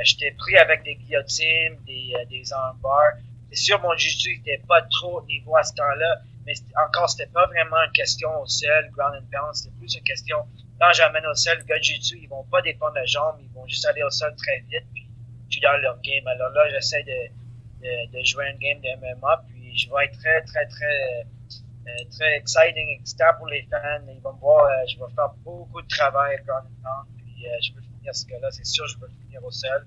j'étais pris avec des guillotines, des armbars. C'est sûr, mon jiu-jitsu n'était pas trop au niveau à ce temps-là, mais c'était pas vraiment une question au sol, ground and pound, c'était plus une question, quand j'amène au sol, le gars de jiu-jitsu, ils vont pas dépendre de la jambe, ils vont juste aller au sol très vite, puis je suis dans leur game. Alors là, j'essaie de jouer une game de MMA, puis je vais être très excitant pour les fans. Ils vont me voir, je vais faire beaucoup de travail ground and pound, puis je veux finir ce gars-là, c'est sûr, je veux le finir au sol.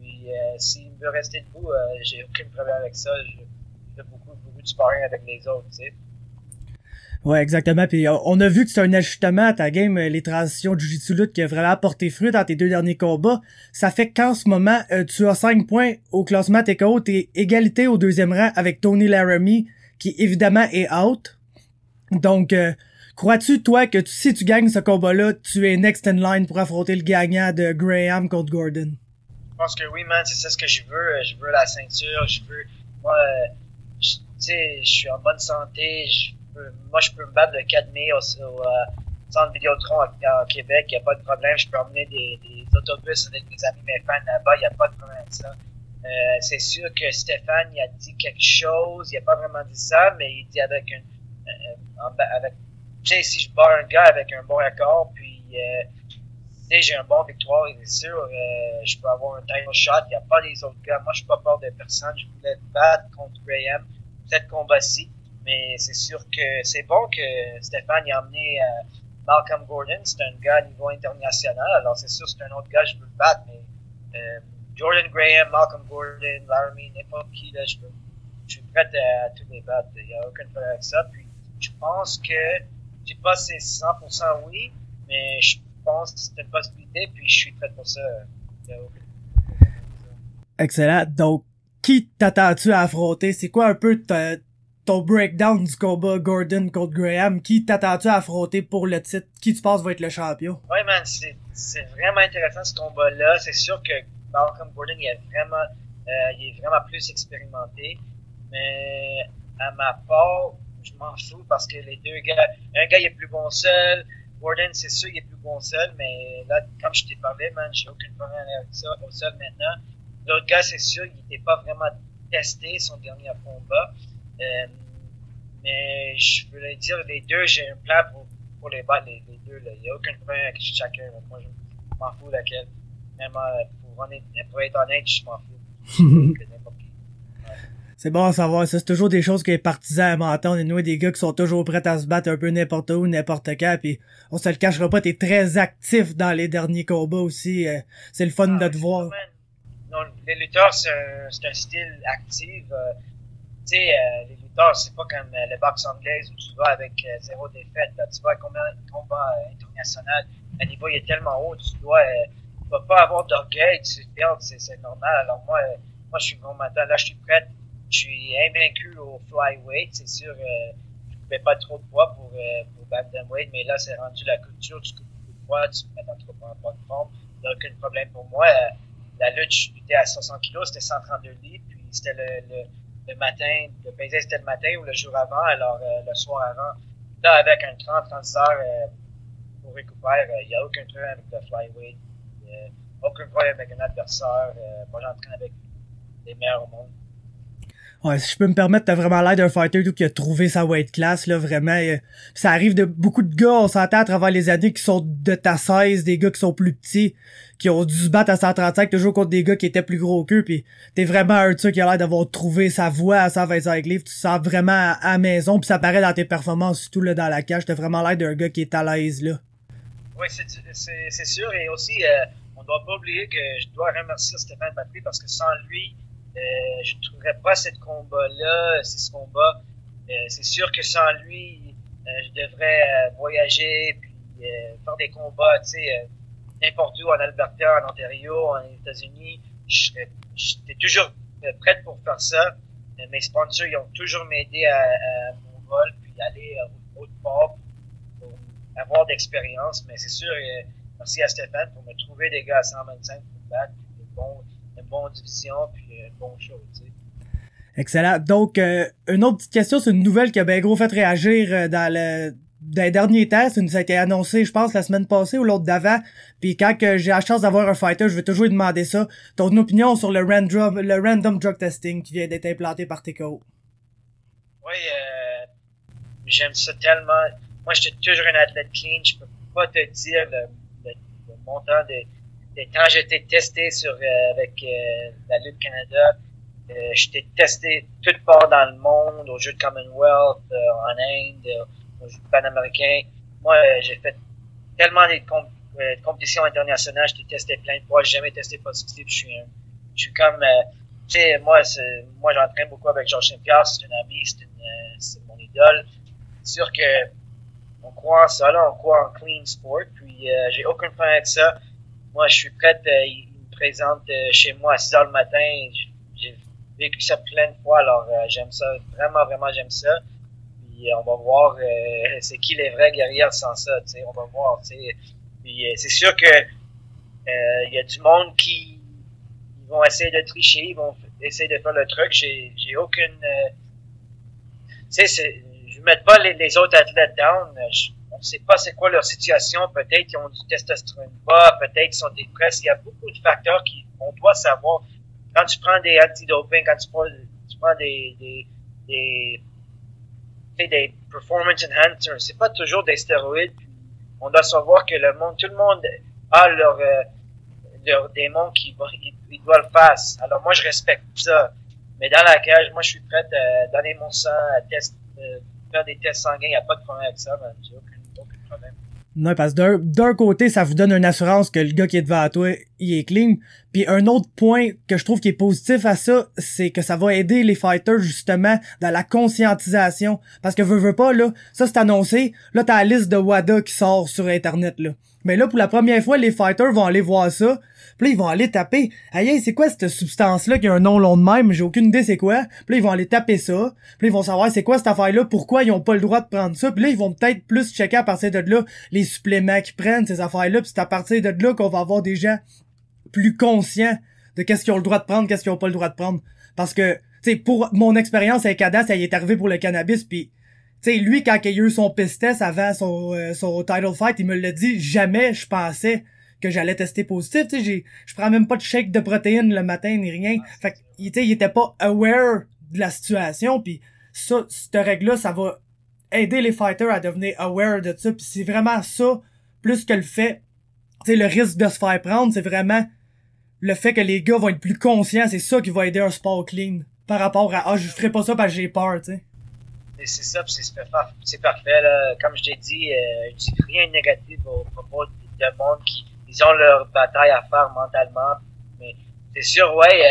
Puis s'il veut rester debout, j'ai aucun problème avec ça. Je fais beaucoup de sparring avec les autres, tu sais. Ouais, exactement. Puis on a vu que c'est un ajustement à ta game, les transitions de Jiu-Jitsu lutte qui a vraiment porté fruit dans tes 2 derniers combats. Ça fait qu'en ce moment, tu as 5 points au classement TKO. T'es égalité au 2e rang avec Tony Laramie, qui évidemment est out. Donc, crois-tu, toi, que si tu gagnes ce combat-là, tu es next in line pour affronter le gagnant de Graham contre Gordon? Je pense que oui, man, c'est ça ce que je veux. Je veux la ceinture, moi, tu sais, je suis en bonne santé, je peux me battre le 4 mai au centre Vidéotron à Québec, il n'y a pas de problème, je peux emmener des autobus avec mes amis, mes fans là-bas, il n'y a pas de problème avec ça. C'est sûr que Stéphane, il a dit quelque chose, il n'a pas vraiment dit ça, mais il dit avec tu sais, si je bats un gars avec un bon accord, puis j'ai un bon victoire, c'est sûr, je peux avoir un title shot, il n'y a pas des autres gars. Moi, je suis pas peur de personne. Je voulais me battre contre Graham, peut-être combat-ci, mais c'est sûr que c'est bon que Stéphane a emmené Malcolm Gordon. C'est un gars à niveau international, alors c'est sûr que c'est un autre gars, je veux le battre, mais Jordan Graham, Malcolm Gordon, Laramie, n'importe qui, là, je suis prêt à tous les battre. Il n'y a aucun problème avec ça. Puis, je pense que, je dis pas c'est 100% oui, mais je pense que c'est une possibilité, puis je suis prêt pour ça. Excellent. Donc, qui t'attends-tu à affronter? C'est quoi un peu ton breakdown du combat Gordon contre Graham? Qui t'attends-tu à affronter pour le titre? Qui tu penses va être le champion? Ouais, man, c'est vraiment intéressant ce combat-là. C'est sûr que Malcolm Gordon, il est vraiment plus expérimenté. Mais à ma part, je m'en fous parce que les 2 gars, un gars il est plus bon seul, Gordon c'est sûr il est plus bon seul, mais là, comme je t'ai parlé, man, j'ai aucune problème avec ça au sol maintenant. L'autre gars, c'est sûr, il n'était pas vraiment testé son dernier combat. Mais je voulais dire, les 2, j'ai un plan pour les battre, les 2, là. Il n'y a aucun problème avec chacun. Moi, je m'en fous laquelle. Même pour être honnête, je m'en fous. C'est bon à savoir, ça c'est toujours des choses que les partisans aiment entendre, et nous des gars qui sont toujours prêts à se battre un peu n'importe où, n'importe quand, puis on se le cachera pas, t'es très actif dans les derniers combats aussi, c'est le fun de te voir. Non, les lutteurs, c'est un style actif, tu sais, les lutteurs victoire. C'est pas comme le boxe anglaise où tu vas avec 0 défaite. Là, tu vas à combien de combats internationaux. Le niveau il est tellement haut, tu vas pas avoir d'orgueil, tu perds, c'est normal. Alors moi, je suis combattant. Là, je suis prêt. Je suis invaincu au flyweight. C'est sûr, je ne fais pas trop de poids pour bantamweight, mais là, c'est rendu la culture. Tu coupes beaucoup de poids, tu te mets trop en bonne forme. Il n'y a aucun problème pour moi. La lutte, je luttais à 60 kilos, c'était 132 livres, puis c'était le matin, le peser c'était le matin ou le jour avant, alors le soir avant. Là, avec un 30 heures pour récupérer, il n'y a aucun problème avec le flyweight, aucun problème avec un adversaire. Moi, j'entraîne avec les meilleurs au monde. Ouais, si je peux me permettre, t'as vraiment l'air d'un fighter qui a trouvé sa weight class, là, vraiment. Ça arrive de beaucoup de gars, on s'entend à travers les années, qui sont de ta 16, des gars qui sont plus petits, qui ont dû se battre à 135, toujours contre des gars qui étaient plus gros qu'eux, pis t'es vraiment un de ceux qui a l'air d'avoir trouvé sa voie à 125 livres, tu te sens vraiment à maison, pis ça paraît dans tes performances, surtout là, dans la cage, t'as vraiment l'air d'un gars qui est à l'aise, là. Oui, c'est sûr, et aussi, on doit pas oublier que je dois remercier Stéphane Patry, parce que sans lui, je ne trouverais pas ce combat-là, ce combat. C'est sûr que sans lui, je devrais voyager puis faire des combats, tu sais, n'importe où, en Alberta, en Ontario, en États-Unis. J'étais toujours prête pour faire ça. Mes sponsors, ils ont toujours m'aidé à mon vol puis aller autre part pour avoir d'expérience. Mais c'est sûr, merci à Stéphane pour me trouver des gars à 125 pour battre, une bonne division puis une bonne chose, tu sais. Excellent. Donc, une autre petite question, c'est une nouvelle qui a bien gros fait réagir dans les derniers temps. Ça a été annoncé, je pense, la semaine passée ou l'autre d'avant. Puis quand j'ai la chance d'avoir un fighter, je vais toujours lui demander ça. Ton opinion sur le random drug testing qui vient d'être implanté par TKO? Oui, j'aime ça tellement. Moi, j'étais toujours un athlète clean. Je peux pas te dire le montant de quand j'ai été testé avec la Lutte Canada. J'étais testé toutes parts dans le monde, aux Jeux de Commonwealth, en Inde, aux Jeux panaméricains. Moi, j'ai fait tellement de compétitions internationales, j'étais testé plein de fois, j'ai jamais testé positif. Je suis comme, tu sais, moi, j'entraîne beaucoup avec Georges Saint-Pierre, c'est un ami, c'est mon idole. C'est sûr que on croit en ça, là, on croit en clean sport, puis j'ai aucun problème avec ça. Moi, je suis prête, il me présente chez moi à 6 heures le matin, j'ai vécu ça plein de fois, alors j'aime ça, vraiment j'aime ça. Puis on va voir c'est qui les vrais guerriers sans ça, tu sais, on va voir, tu sais. Puis c'est sûr que il y a du monde qui ils vont essayer de tricher, ils vont essayer de faire le truc. J'ai aucune tu sais, je ne mets pas les autres athlètes down. On ne sait pas c'est quoi leur situation. Peut-être qu'ils ont du testostérone bas, peut-être qu'ils sont dépressés. Il y a beaucoup de facteurs qu'on doit savoir. Quand tu prends des antidoping, quand tu prends des performance enhancers, c'est pas toujours des stéroïdes. On doit savoir que tout le monde a leur démon qui doit le faire. Alors moi, je respecte ça. Mais dans la cage, moi, je suis prête à donner mon sang, à faire des tests sanguins. Il n'y a pas de problème avec ça, man. J'ai aucun problème. Non, parce que d'un côté, ça vous donne une assurance que le gars qui est devant toi, il est clean. Puis un autre point que je trouve qui est positif à ça, c'est que ça va aider les fighters, justement, dans la conscientisation. Parce que veux pas, là, ça c'est annoncé. Là, t'as la liste de WADA qui sort sur Internet, là. Mais là, pour la première fois, les fighters vont aller voir ça. Puis là, ils vont aller taper. Aïe, c'est quoi cette substance-là qui a un nom long de même? J'ai aucune idée c'est quoi. Puis là, ils vont aller taper ça. Puis là, ils vont savoir c'est quoi cette affaire-là, pourquoi ils ont pas le droit de prendre ça. Puis là, ils vont peut-être plus checker à partir de là les suppléments qu'ils prennent, ces affaires-là. Puis c'est à partir de là qu'on va avoir des gens plus conscients de qu'est-ce qu'ils ont le droit de prendre, qu'est-ce qu'ils ont pas le droit de prendre. Parce que, tu sais, pour mon expérience avec Adam, ça y est arrivé pour le cannabis, puis tu sais, lui, quand il a eu son piss test avant son title fight, il me l'a dit, jamais je pensais que j'allais tester positif. Tu sais, je prends même pas de shake de protéines le matin ni rien. Fait que, tu sais, il était pas aware de la situation. Puis ça, cette règle-là, ça va aider les fighters à devenir aware de ça. Puis c'est vraiment ça, plus que le fait, tu sais, le risque de se faire prendre, c'est vraiment le fait que les gars vont être plus conscients. C'est ça qui va aider un sport clean par rapport à, je ferai pas ça parce que j'ai peur, tu sais. C'est ça, c'est parfait. Là. Comme je t'ai dit, je dis rien de négatif au propos de monde qui ils ont leur bataille à faire mentalement. Mais c'est sûr, ouais,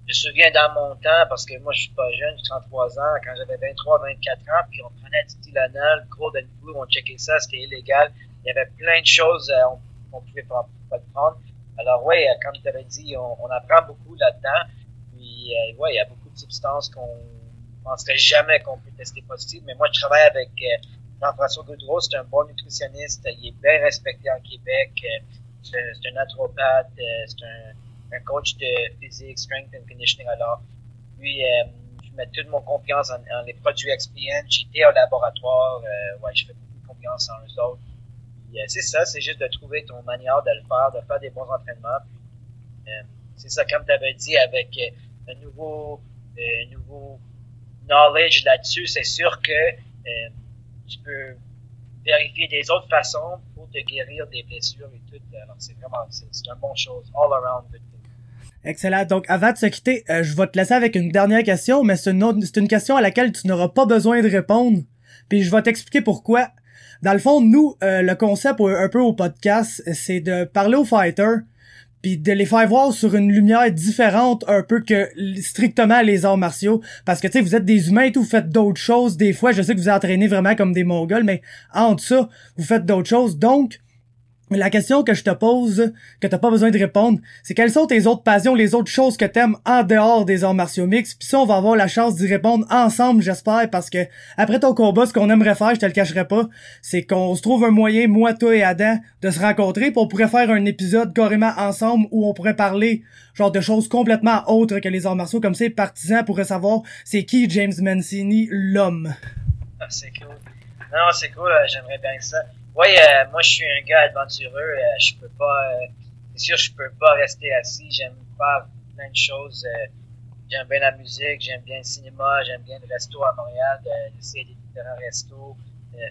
me souviens dans mon temps, parce que moi je suis pas jeune, j'ai 33 ans, quand j'avais 23-24 ans, puis on prenait du Tylenol, gros de nouveau, on checkait ça, c'était illégal. Il y avait plein de choses on pouvait pas le prendre. Alors ouais, comme tu avais dit, on apprend beaucoup là-dedans. Puis ouais, il y a beaucoup de substances qu'on penserait jamais qu'on peut tester positif. Mais moi, je travaille avec Jean-François Goudreau, c'est un bon nutritionniste, il est bien respecté en Québec. C'est un naturopathe, c'est un coach de physique, strength and conditioning. Alors, lui, je mets toute mon confiance en les produits XPN. J'étais au laboratoire, ouais, je fais beaucoup de confiance en eux autres. Puis, c'est ça, c'est juste de trouver ton manière de le faire, de faire des bons entraînements. Puis, c'est ça, comme tu avais dit, avec un nouveau knowledge là-dessus, c'est sûr que tu peux vérifier des autres façons pour te guérir des blessures et tout. Alors, c'est une bonne chose. All around good thing. Excellent. Donc, avant de se quitter, je vais te laisser avec une dernière question, mais c'est une question à laquelle tu n'auras pas besoin de répondre. Puis je vais t'expliquer pourquoi. Dans le fond, nous, le concept un peu au podcast, c'est de parler aux fighters, puis de les faire voir sur une lumière différente un peu que strictement les arts martiaux. Parce que, tu sais, vous êtes des humains et tout, vous faites d'autres choses. Des fois, je sais que vous entraînez vraiment comme des Mongols, mais entre ça, vous faites d'autres choses. Donc, la question que je te pose, que t'as pas besoin de répondre, c'est quelles sont tes autres passions, les autres choses que t'aimes en dehors des arts martiaux mixtes. Puis ça, on va avoir la chance d'y répondre ensemble, j'espère, parce que après ton combat, ce qu'on aimerait faire, je te le cacherai pas, c'est qu'on se trouve un moyen, moi, toi et Adam, de se rencontrer, puis on pourrait faire un épisode carrément ensemble où on pourrait parler genre de choses complètement autres que les arts martiaux, comme ça, les partisans pourraient savoir c'est qui James Mancini, l'homme. Ah, c'est cool. Non, c'est cool, j'aimerais bien ça. Oui, moi je suis un gars aventureux, je peux pas, c'est sûr je peux pas rester assis, j'aime faire plein de choses, j'aime bien la musique, j'aime bien le cinéma, j'aime bien le resto à Montréal, d'essayer des différents restos,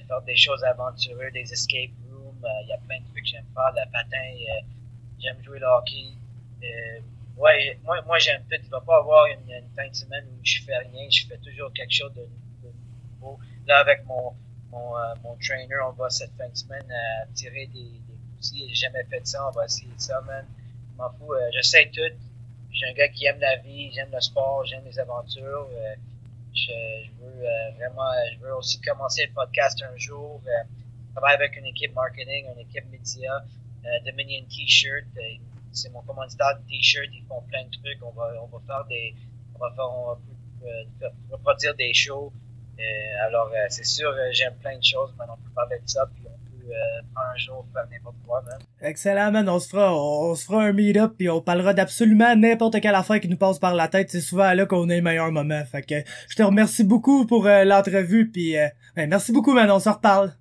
faire des choses aventureuses, des escape rooms, il y a plein de trucs que j'aime faire, le patin, j'aime jouer le hockey, ouais, moi j'aime tout, il va pas avoir une fin de semaine où je fais rien, je fais toujours quelque chose de nouveau, là avec mon trainer, on va cette fin de semaine tirer des fusils. J'ai jamais fait ça, on va essayer ça, man. Je m'en fous, j'essaie tout. Je suis un gars qui aime la vie, j'aime le sport, j'aime les aventures. Je veux aussi commencer le podcast un jour. Je travaille avec une équipe marketing, une équipe média, Dominion T-shirt. C'est mon commanditaire de T-shirt, ils font plein de trucs. On va reproduire des shows. Alors, c'est sûr, j'aime plein de choses, mais on peut parler de ça, puis on peut un jour faire n'importe quoi, man. Excellent, man. On se fera un meet-up, puis on parlera d'absolument n'importe quelle affaire qui nous passe par la tête. C'est souvent là qu'on a les meilleurs moments. Fait que je te remercie beaucoup pour l'entrevue, puis merci beaucoup, man. On se reparle.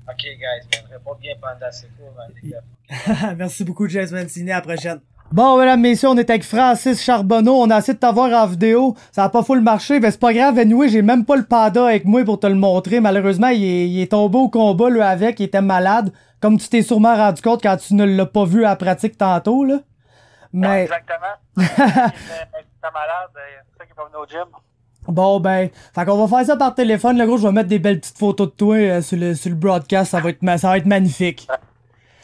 OK, guys, man. Réponds bien pendant, c'est cool, man, les gars. Merci beaucoup, James Mancini. À la prochaine. Bon, mesdames, messieurs, on est avec Francis Charbonneau. On a essayé de t'avoir en vidéo. Ça a pas full marché, mais c'est pas grave. Anyway, j'ai même pas le panda avec moi pour te le montrer. Malheureusement, il est tombé au combat, lui, avec. Il était malade. Comme tu t'es sûrement rendu compte quand tu ne l'as pas vu à la pratique tantôt, là. Mais... Ouais, exactement. Il était malade. C'est ça qu'il est pas venu au gym. Bon, ben, fait qu'on va faire ça par téléphone. Le gros, je vais mettre des belles petites photos de toi sur le broadcast. Ça va être magnifique.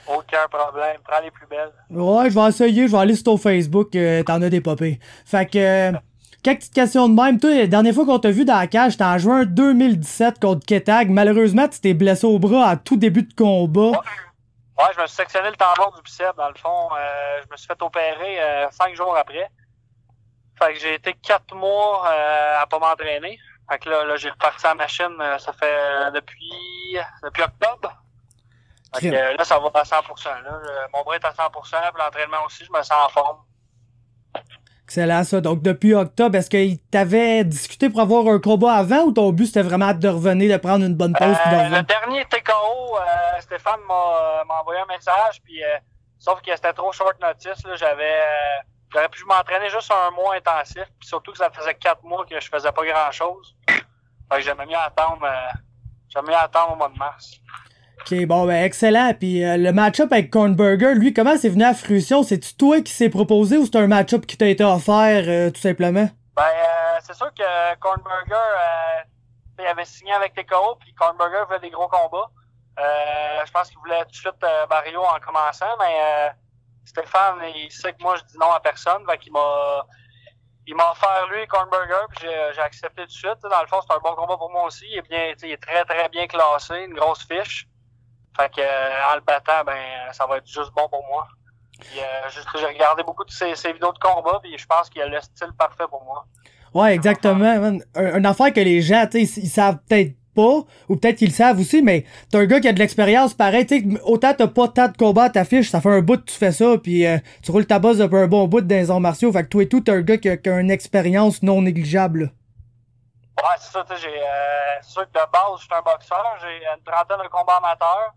Aucun problème, prends les plus belles. Ouais, je vais essayer, je vais aller sur ton Facebook, t'en as des popés. Fait que, quelques petites questions de même. Toi, la dernière fois qu'on t'a vu dans la cage, c'était en juin 2017 contre Ketag. Malheureusement, tu t'es blessé au bras à tout début de combat. Ouais, je me suis sectionné le tendon du biceps, dans le fond. Je me suis fait opérer 5 jours après. Fait que j'ai été 4 mois à pas m'entraîner. Fait que là j'ai reparti à la machine, ça fait depuis octobre. Fait que là, ça va à 100%. Là. Mon bras est à 100%, puis l'entraînement aussi, je me sens en forme. Excellent, ça. Donc, depuis octobre, est-ce qu'il t'avait discuté pour avoir un combat avant ou ton but, c'était vraiment de revenir, de prendre une bonne pause puis de revenir? Le dernier TKO, Stéphane m'a envoyé un message, puis sauf que c'était trop short notice. Là, j'aurais pu m'entraîner juste un mois intensif, puis surtout que ça faisait 4 mois que je faisais pas grand-chose. Fait que j'aimais mieux attendre au mois de mars. Ok, bon, ben, excellent. Puis le match-up avec Kornberger, lui, comment c'est venu à fruition? C'est-tu toi qui s'est proposé ou c'est un match-up qui t'a été offert, tout simplement? Ben, c'est sûr que Kornberger, il avait signé avec TKO, puis Kornberger voulait des gros combats. Je pense qu'il voulait tout de suite Barrio en commençant, mais Stéphane, il sait que moi, je dis non à personne, fait qu'il il m'a offert lui Cornburger, puis j'ai accepté tout de suite. Dans le fond, c'est un bon combat pour moi aussi. Il est très très bien classé, une grosse fiche. Fait que en le battant, ça va être juste bon pour moi. Puis, j'ai regardé beaucoup de ses vidéos de combat, puis je pense qu'il a le style parfait pour moi. Ouais, exactement, man. Une affaire que les gens, tu sais, ils savent peut-être pas, ou peut-être qu'ils le savent aussi, mais t'es un gars qui a de l'expérience pareil, tu sais, autant t'as pas tant de combats à ta fiche, ça fait un bout que tu fais ça, puis tu roules ta bosse depuis un bon bout dans les arts martiaux, fait que toi et tout, t'es un gars qui a une expérience non négligeable. Ouais, c'est ça, tu sais, c'est sûr que de base, je suis un boxeur, j'ai une trentaine de combats amateurs,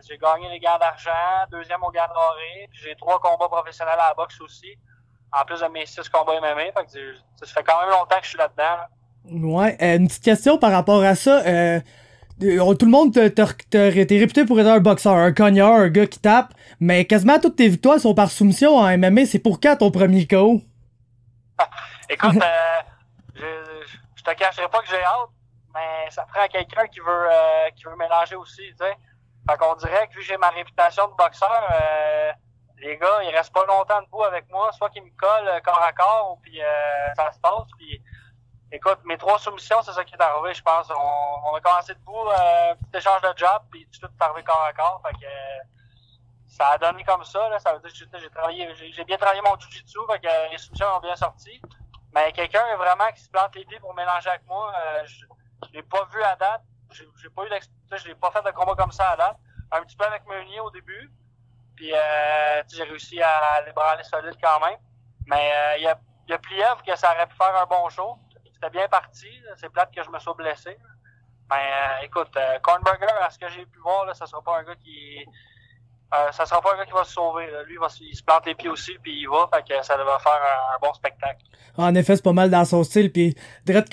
j'ai gagné les gants d'argent, deuxième au gants doré, puis j'ai 3 combats professionnels à la boxe aussi, en plus de mes 6 combats MMA, fait que ça fait quand même longtemps que je suis là-dedans, là. Ouais, une petite question par rapport à ça. Tout le monde t'es réputé pour être un boxeur, un cogneur, un gars qui tape, mais quasiment toutes tes victoires sont par soumission en MMA. C'est pour quand ton premier KO? Écoute, je te cacherai pas que j'ai hâte, mais ça prend quelqu'un qui veut mélanger aussi, tu sais. Fait qu'on dirait que vu que j'ai ma réputation de boxeur, les gars, ils restent pas longtemps debout avec moi, soit qu'ils me collent corps à corps, ou puis ça se passe, puis écoute, mes 3 soumissions, c'est ça qui est arrivé, je pense. On a commencé debout, petit échange de job, puis tout de suite, c'est arrivé corps à corps. Fait que ça a donné comme ça, là. Ça veut dire que j'ai bien travaillé mon jiu-jitsu, fait que les soumissions ont bien sorti. Mais quelqu'un vraiment qui se plante les pieds pour mélanger avec moi, je l'ai pas vu à date. J'ai pas eu je l'ai pas fait de combat comme ça à date. Un petit peu avec Meunier au début. Puis j'ai réussi à l'ébranler solide quand même. Mais il y a Pliev que ça aurait pu faire un bon show. C'était bien parti. C'est plate que je me sois blessé. Mais écoute, Cornburger, à ce que j'ai pu voir, là, ça sera pas un gars qui va se sauver. Là. Lui, il se plante les pieds aussi, puis il va. Fait que ça devrait faire un bon spectacle. En effet, c'est pas mal dans son style, pis direct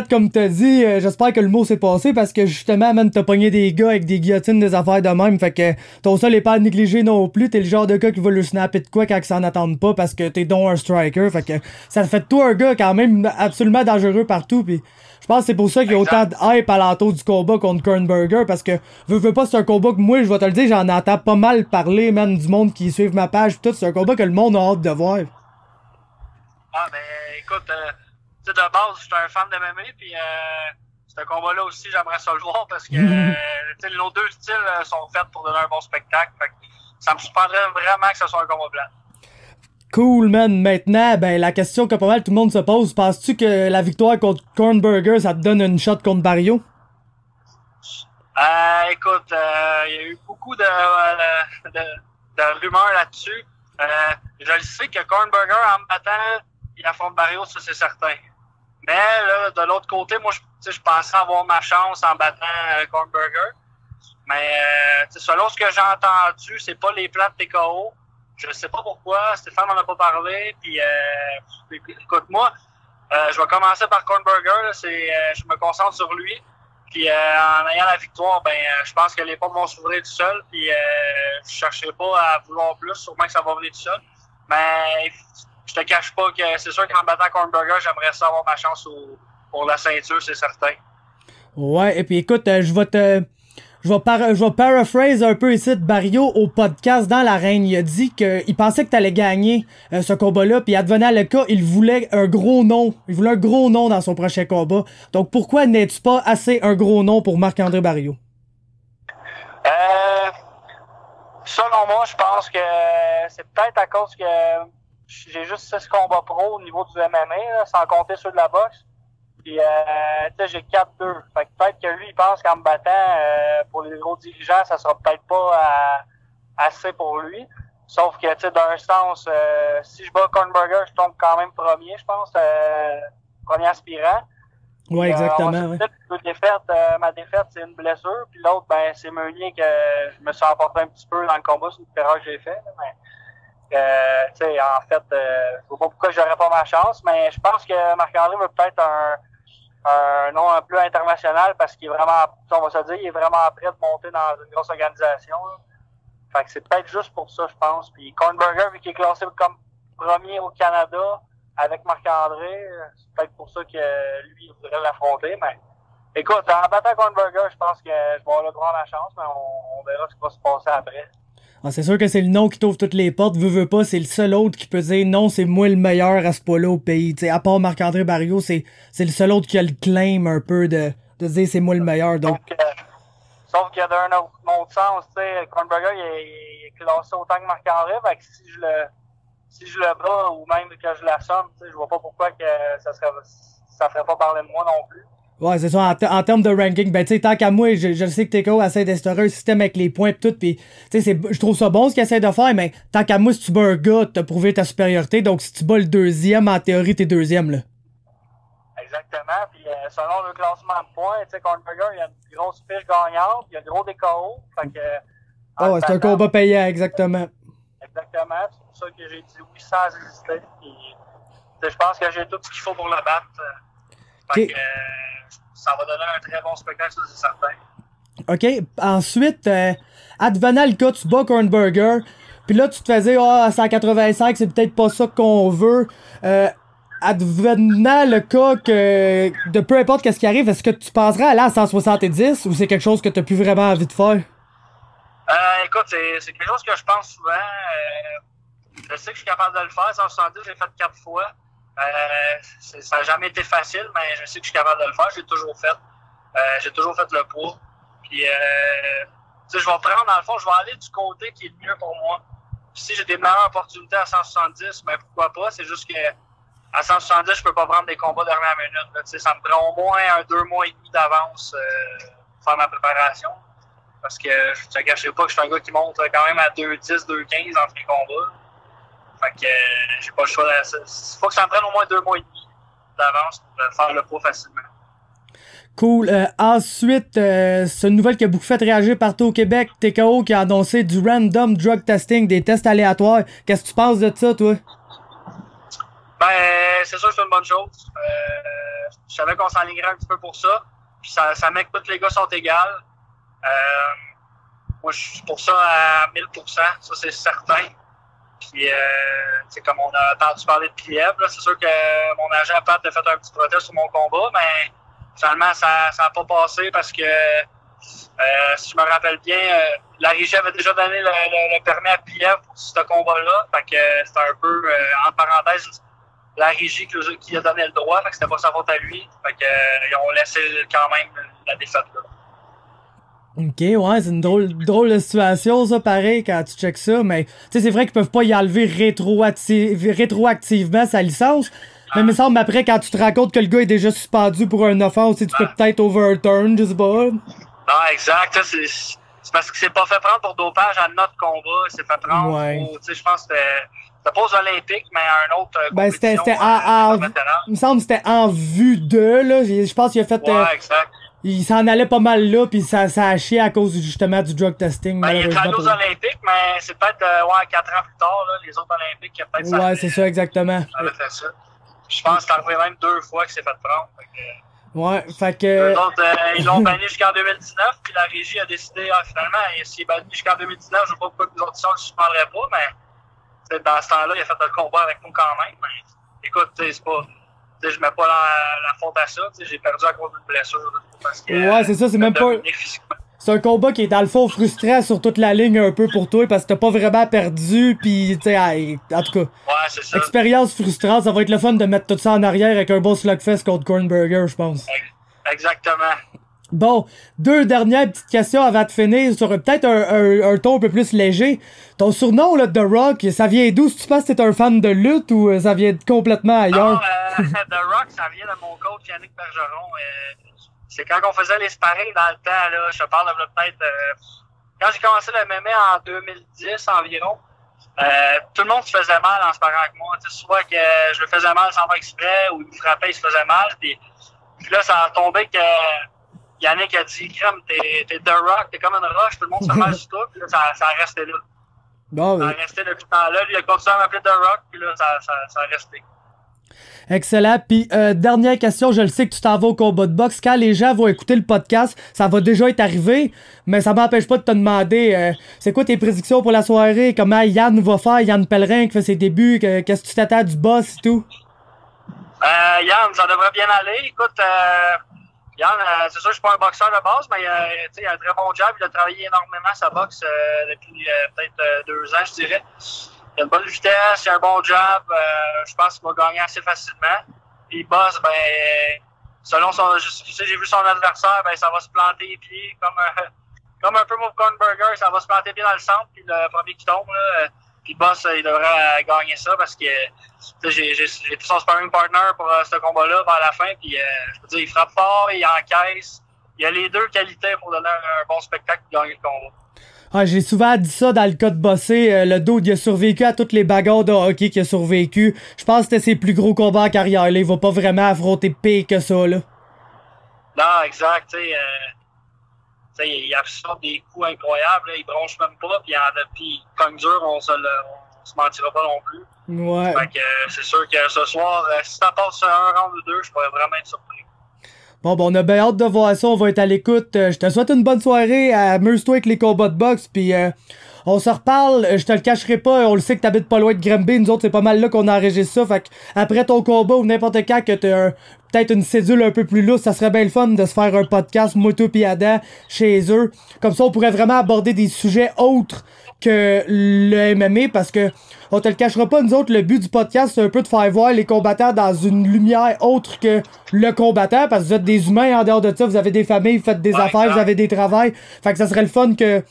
comme t'as dit, j'espère que le mot s'est passé parce que justement, man, t'as pogné des gars avec des guillotines, des affaires de même, fait que ton seul est pas à négliger non plus, t'es le genre de gars qui va le snapper de quoi quand ils s'en attendent pas parce que t'es donc un striker, fait que ça fait de toi un gars quand même absolument dangereux partout, pis je pense que c'est pour ça qu'il y a autant de hype alentour du combat contre Cornburger parce que veux pas, c'est un combat que moi, je vais te le dire, j'en entends pas mal parler, man, du monde qui suivent ma page, pis tout, c'est un combat que le monde a hâte de voir. Ah, ben, écoute, tu sais, de base, je suis un fan de MMA, puis ce combat-là aussi, j'aimerais ça le voir parce que, tu sais, nos 2 styles sont faits pour donner un bon spectacle. Fait que ça me surprendrait vraiment que ce soit un combat blanc. Cool, man. Maintenant, ben, la question que pas mal tout le monde se pose, penses-tu que la victoire contre Cornburger, ça te donne une shot contre Barrio? Écoute, il y a eu beaucoup de rumeurs là-dessus. Je le sais que Cornburger, en me battant, il affronte Barrio, ça c'est certain. Mais là, de l'autre côté, moi, je pensais avoir ma chance en battant Cornburger. Mais selon ce que j'ai entendu, c'est pas les plans de TKO. Je sais pas pourquoi, Stéphane m'en a pas parlé. Puis écoute, moi, je vais commencer par Cornburger. Je me concentre sur lui. Puis en ayant la victoire, je pense que les pommes vont s'ouvrir tout seul. Puis je chercherai pas à vouloir plus, sûrement que ça va venir tout seul. Mais je te cache pas que c'est sûr qu'en battant Cornburger, j'aimerais ça avoir ma chance pour la ceinture, c'est certain. Ouais, et puis écoute, je vais paraphrase un peu ici de Barrio au podcast dans l'arène. Il a dit qu'il pensait que t'allais gagner ce combat-là, puis advenant le cas, il voulait un gros nom. Il voulait un gros nom dans son prochain combat. Donc pourquoi n'es-tu pas assez un gros nom pour Marc-André Barrio? Selon moi, je pense que c'est peut-être à cause que j'ai juste 6 combats pro au niveau du MMA, là, sans compter ceux de la boxe. Puis, tu sais, j'ai 4-2. Fait que peut-être que lui, il pense qu'en me battant, pour les gros dirigeants, ça sera peut-être pas assez pour lui. Sauf que, tu sais, d'un sens, si je bats Cornburger, je tombe quand même premier, je pense, premier aspirant. Ouais, exactement. Ouais. Ma défaite, c'est une blessure. Puis l'autre, c'est Meunier que je me suis emporté un petit peu dans le combat. C'est une erreur que j'ai faite. Mais, tu sais, en fait, je vois pas pourquoi j'aurais pas ma chance. Mais je pense que Marc-André veut peut-être un nom un peu international parce qu'il est vraiment, on va se dire, il est vraiment prêt de monter dans une grosse organisation. Là. Fait que c'est peut-être juste pour ça, je pense. Puis Cornburger, vu qu'il est classé comme premier au Canada avec Marc-André, c'est peut-être pour ça que lui, il voudrait l'affronter. Mais écoute, en battant Cornburger, je pense que je vais avoir le droit à ma chance, mais on verra ce qui va se passer après. Ah, c'est sûr que c'est le nom qui t'ouvre toutes les portes. Veux pas, c'est le seul autre qui peut dire non, c'est moi le meilleur à ce poids-là au pays. T'sais, à part Marc-André Barriault, c'est le seul autre qui a le claim un peu de dire c'est moi le meilleur. Donc... Sauf qu'il y a d'un autre sens, tu sais, Kornberger, il est classé autant que Marc-André, fait que si je le bats ou même que je l'assomme, tu sais, je vois pas pourquoi que ça ferait pas parler de moi non plus. Ouais, c'est ça, en termes de ranking, ben tu sais, tant qu'à moi, je sais que TKO essaie d'instaurer un système avec les points pis tout, pis tu sais, je trouve ça bon ce qu'il essaie de faire, mais tant qu'à moi, si tu bats un gars, t'as prouvé ta supériorité, donc si tu bats le deuxième, en théorie, t'es deuxième, là. Exactement, puis selon le classement de points, tu sais, Kornberger, il y a une grosse fiche gagnante, il y a gros des KO, fait que... ouais, c'est un combat payant, exactement. Exactement, c'est pour ça que j'ai dit oui sans hésiter, puis je pense que j'ai tout ce qu'il faut pour le battre, fait que ça va donner un très bon spectacle, ça c'est certain. OK, ensuite, advenant le cas, tu bats Kornberger, puis là, tu te faisais, à 185, c'est peut-être pas ça qu'on veut. Advenant le cas que, de peu importe qu'est-ce qui arrive, est-ce que tu penserais aller à 170 ou c'est quelque chose que t'as plus vraiment envie de faire? Écoute, c'est quelque chose que je pense souvent. Je sais que je suis capable de le faire. 170, j'ai fait 4 fois. Ça n'a jamais été facile, mais je sais que je suis capable de le faire. J'ai toujours fait. J'ai toujours fait le poids. Puis, tu sais, je vais prendre, dans le fond, je vais aller du côté qui est le mieux pour moi. Puis, si j'ai des meilleures opportunités à 170, ben pourquoi pas. C'est juste que à 170, je peux pas prendre des combats dernière minute. Là. Tu sais, ça me prend au moins 2 mois et demi d'avance pour faire ma préparation. Parce que je te cacherai pas que je suis un gars qui monte quand même à 2,10, 2,15 entre les combats. Fait que j'ai pas le choix. Il faut que ça me prenne au moins 2 mois et demi d'avance pour faire le poids facilement. Cool. Ensuite, c'est une nouvelle qui a beaucoup fait réagir partout au Québec. TKO qui a annoncé du random drug testing, des tests aléatoires. Qu'est-ce que tu penses de ça, toi? Ben, c'est sûr que c'est une bonne chose. Je savais qu'on s'enlignerait un petit peu pour ça. Puis ça met que tous les gars sont égales. Moi, je suis pour ça à 1000%, ça c'est certain. Puis, comme on a entendu parler de Kiev, c'est sûr que mon agent Pat a fait un petit protest sur mon combat, mais finalement, ça n'a pas passé parce que, si je me rappelle bien, la régie avait déjà donné le permis à Kiev pour ce combat-là. Fait que c'était un peu, entre parenthèses, la régie qui a donné le droit, fait que c'était pas sa faute à lui. Fait que, ils ont laissé quand même la défaite là. Ok, ouais, c'est une drôle de situation, ça, pareil, quand tu checks ça, mais, tu sais, c'est vrai qu'ils peuvent pas y enlever rétroactivement sa licence, mais il me semble, après, quand tu te rends compte que le gars est déjà suspendu pour un offense, tu peux peut-être overturn, je sais pas. Non, exact, c'est parce qu'il s'est pas fait prendre pour dopage à notre combat, il s'est fait prendre pour, tu sais, je pense que c'était pas aux Olympiques, mais à un autre c'était il me semble que c'était en vue de, là, je pense qu'il a fait... Ouais, exact. Il s'en allait pas mal là, pis ça a chié à cause justement du drug testing. Ben, il est allé aux Olympiques, mais c'est peut-être 4 ans plus tard, là, les autres Olympiques, il y a peut-être ouais, c'est ça, exactement. Ça avait fait ça. Je pense que c'est arrivé même 2 fois qu'il s'est fait prendre. Ouais, fait que... Eux autres, ils l'ont banni jusqu'en 2019, puis la régie a décidé, finalement, s'il est banni jusqu'en 2019, je sais pas pourquoi les autres ne le suspendrait pas, mais dans ce temps-là, il a fait le combat avec nous quand même. Mais, écoute, c'est pas... je mets pas la faute à ça. J'ai perdu à cause d'une blessure. Parce que, ouais, c'est ça, c'est même pas... C'est un combat qui est dans le fond frustrant sur toute la ligne un peu pour toi parce que t'as pas vraiment perdu pis tu sais, en tout cas. Ouais, c'est ça. Expérience frustrante, ça va être le fun de mettre tout ça en arrière avec un bon slugfest contre Kornberger, je pense. Exactement. Bon, 2 dernières petites questions avant de finir sur peut-être un ton un peu plus léger. Ton surnom, là, The Rock, ça vient d'où? Si tu penses que t'es un fan de lutte ou ça vient complètement ailleurs? Non, The Rock, ça vient de mon coach Yannick Bergeron. C'est quand on faisait les sparring dans le temps, là, je parle de peut-être... quand j'ai commencé le MMA en 2010 environ, tout le monde se faisait mal en sparring avec moi. Soit que je le faisais mal sans faire exprès ou il me frappait, il se faisait mal. Puis là, ça a tombé que... Yannick a dit, crème, t'es The Rock, t'es comme une roche, tout le monde se fait mal sur toi, puis là, ça a resté là. Bon, ça a resté depuis ce temps-là, lui, il a continué à m'appeler The Rock, puis là, ça a resté. Excellent. Puis, dernière question, je le sais que tu t'en vas au combat de boxe. Quand les gens vont écouter le podcast, ça va déjà être arrivé, mais ça m'empêche pas de te demander, c'est quoi tes prédictions pour la soirée, comment Yann va faire, Yann Pellerin qui fait ses débuts, qu'est-ce que tu t'attends du boss et tout? Yann, ça devrait bien aller. Écoute, Yann, c'est sûr que je suis pas un boxeur de base, mais il a un très bon jab. Il a travaillé énormément sa boxe depuis peut-être 2 ans, je dirais. Il a une bonne vitesse, il a un bon jab. Je pense qu'il va gagner assez facilement. Puis il bosse, selon j'ai vu son adversaire, ça va se planter les pieds comme un peu mon Cornburger, ça va se planter bien dans le centre. Puis le premier qui tombe, là, puis Boss, il devrait gagner ça parce que j'ai été son sparring partner pour ce combat-là vers la fin. Puis je peux dire, il frappe fort, il encaisse. Il a les 2 qualités pour donner un bon spectacle et gagner le combat. Ah, j'ai souvent dit ça dans le cas de Bossé. Le Dude, il a survécu à toutes les bagarres de hockey qu'il a survécu. Je pense que c'était ses plus gros combats en carrière. Là. Il va pas vraiment affronter pire que ça. Là. Non, exact. Il absorbe des coups incroyables. Là. Il bronche même pas. Puis il cogne dur, on se mentira pas non plus. Ouais. Fait que c'est sûr que ce soir, si ça passe un round ou 2, je pourrais vraiment être surpris. Bon, on a bien hâte de voir ça, on va être à l'écoute. Je te souhaite une bonne soirée, amuse-toi avec les combats de boxe, puis on se reparle, je te le cacherai pas, on le sait que t'habites pas loin de Granby, nous autres c'est pas mal là qu'on enregistre ça, fait que après ton combat ou n'importe quand que t'as peut-être une cédule un peu plus lousse, ça serait bien le fun de se faire un podcast, moi, toi pis Adam, chez eux. Comme ça, on pourrait vraiment aborder des sujets autres que le MMA, parce que on te le cachera pas, nous autres, le but du podcast, c'est un peu de faire voir les combattants dans une lumière autre que le combattant, parce que vous êtes des humains en dehors de ça, vous avez des familles, vous faites des affaires, vous avez des travails. Fait que ça serait le fun que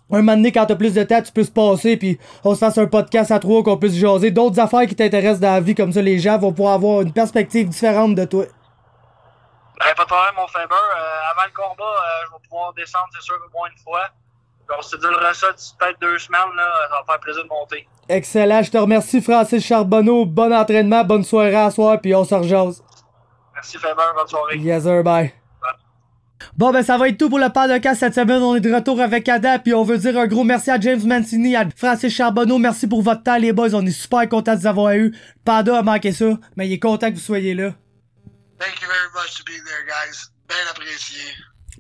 un moment donné, quand t'as plus de temps, tu puisses passer, puis on se fasse un podcast à 3, qu'on puisse jaser d'autres affaires qui t'intéressent dans la vie, comme ça les gens vont pouvoir avoir une perspective différente de toi. Pas de problème, mon Faber. Avant le combat, je vais pouvoir descendre, c'est sûr, au moins une fois. On se dira ça d'ici peut-être 2 semaines, là, ça va faire plaisir de monter. Excellent, je te remercie Francis Charbonneau, bon entraînement, bonne soirée à soir, puis on se rejase. Merci Faber, bonne soirée. Yes sir, bye. Bon, ça va être tout pour le podcast cette semaine. On est de retour avec Adam, puis on veut dire un gros merci à James Mancini, à Francis Charbonneau. Merci pour votre temps, les boys. On est super contents de vous avoir eu. Panda a manqué ça, mais il est content que vous soyez là. Thank you very much to be there, guys. Bien apprécié.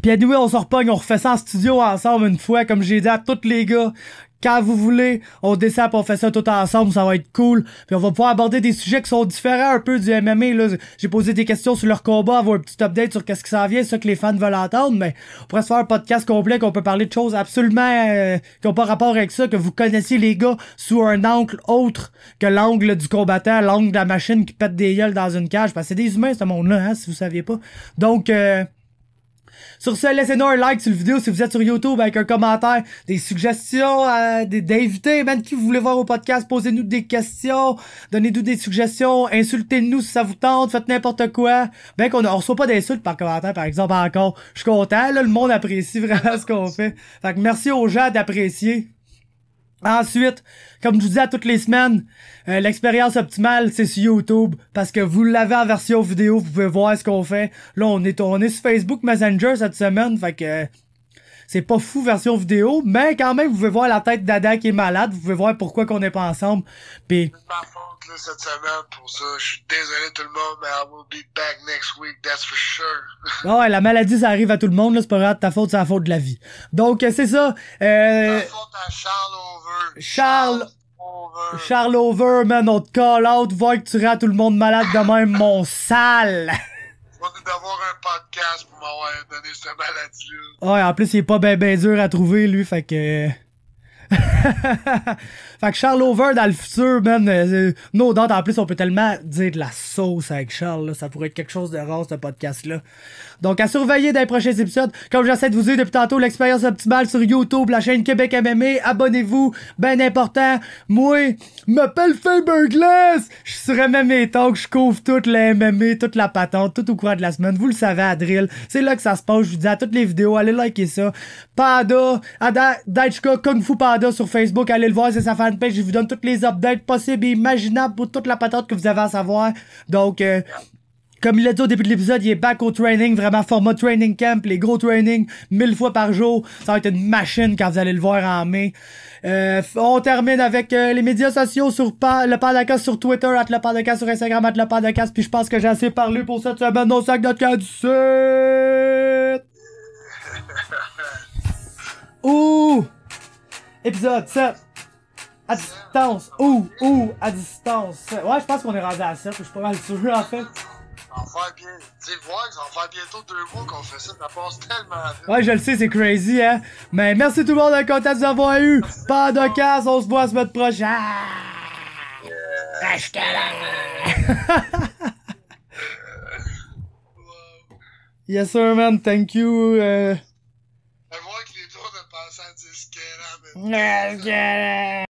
Puis anyway, on se repogne, on refait ça en studio ensemble une fois, comme j'ai dit à tous les gars. Quand vous voulez, on descend pis on fait ça tout ensemble, ça va être cool. Puis on va pouvoir aborder des sujets qui sont différents un peu du MMA, là. J'ai posé des questions sur leur combat, avoir un petit update sur qu'est-ce qui s'en vient, c'est ça que les fans veulent entendre, mais on pourrait se faire un podcast complet qu'on peut parler de choses absolument qui ont pas rapport avec ça, que vous connaissiez les gars sous un angle autre que l'angle du combattant, l'angle de la machine qui pète des gueules dans une cage, parce que c'est des humains ce monde-là, hein, si vous saviez pas. Donc sur ce, laissez-nous un like sur la vidéo si vous êtes sur YouTube avec un commentaire, des suggestions, d'invités, même qui vous voulez voir au podcast, posez-nous des questions, donnez-nous des suggestions, insultez-nous si ça vous tente, faites n'importe quoi. Ben qu'on reçoit pas d'insultes par commentaire, par exemple, encore. Je suis content, là, le monde apprécie vraiment ce qu'on fait. Fait que merci aux gens d'apprécier. Ensuite, comme je vous dis à toutes les semaines, l'expérience optimale, c'est sur YouTube, parce que vous l'avez en version vidéo, vous pouvez voir ce qu'on fait. Là, on est sur Facebook Messenger cette semaine, fait que c'est pas fou version vidéo, mais quand même, vous pouvez voir la tête d'Adam qui est malade, vous pouvez voir pourquoi qu'on n'est pas ensemble. Pis C'est ma faute là, cette semaine pour ça. Je suis désolé tout le monde, mais I will be back next week, that's for sure. ouais, la maladie, ça arrive à tout le monde, là, c'est pas grave, ta faute, c'est la faute de la vie. Donc, c'est ça. La faute à Charles Over. Charles Over, man, on te call out, voir que tu rends tout le monde malade de même, mon sale! On va d'avoir un podcast pour m'avoir donné cette maladie-là. Ouais, en plus, il est pas ben dur à trouver, lui, fait que... fait que Charles Over dans le futur, man, no doubt, en plus on peut tellement dire de la sauce avec Charles, là, ça pourrait être quelque chose de rare ce podcast là. Donc à surveiller dans les prochains épisodes, comme j'essaie de vous dire depuis tantôt, l'expérience optimale sur YouTube, la chaîne Québec MMA, abonnez-vous, ben important. Moi, m'appelle Faberglass, je suis sur MMA Talk, je couvre toute la MMA, toute la patente, tout au courant de la semaine, vous le savez à drill, c'est là que ça se passe, je vous dis à toutes les vidéos, allez liker ça. Panda, Daichika, Kung Fu Panda sur Facebook, allez le voir, c'est sa fanpage, je vous donne toutes les updates possibles et imaginables pour toute la patente que vous avez à savoir. Donc, comme il l'a dit au début de l'épisode, il est back au training, vraiment format training camp, les gros trainings, 1000 fois par jour. Ça va être une machine quand vous allez le voir en mai. On termine avec les médias sociaux sur le Pandacast sur Twitter, le Pandacast sur Instagram, le Pandacast, puis je pense que j'ai assez parlé pour cette semaine. On sac notre camp du sud. Ouh! Épisode 7. À distance. À distance. Ouais, je pense qu'on est rendu à 7. Je suis pas mal sûr, en fait. Ça va faire bien. Tu sais, voir que ça va faire bientôt 2 mois qu'on fait ça passe tellement vite. Ouais, je le sais, c'est crazy, hein. Mais merci tout le monde, content de vous avoir eu. Pas de casse, on se voit la semaine prochaine. Wow. Yes, sir, man. Thank you. À voir que les tours de passant 10 man. Let's get it.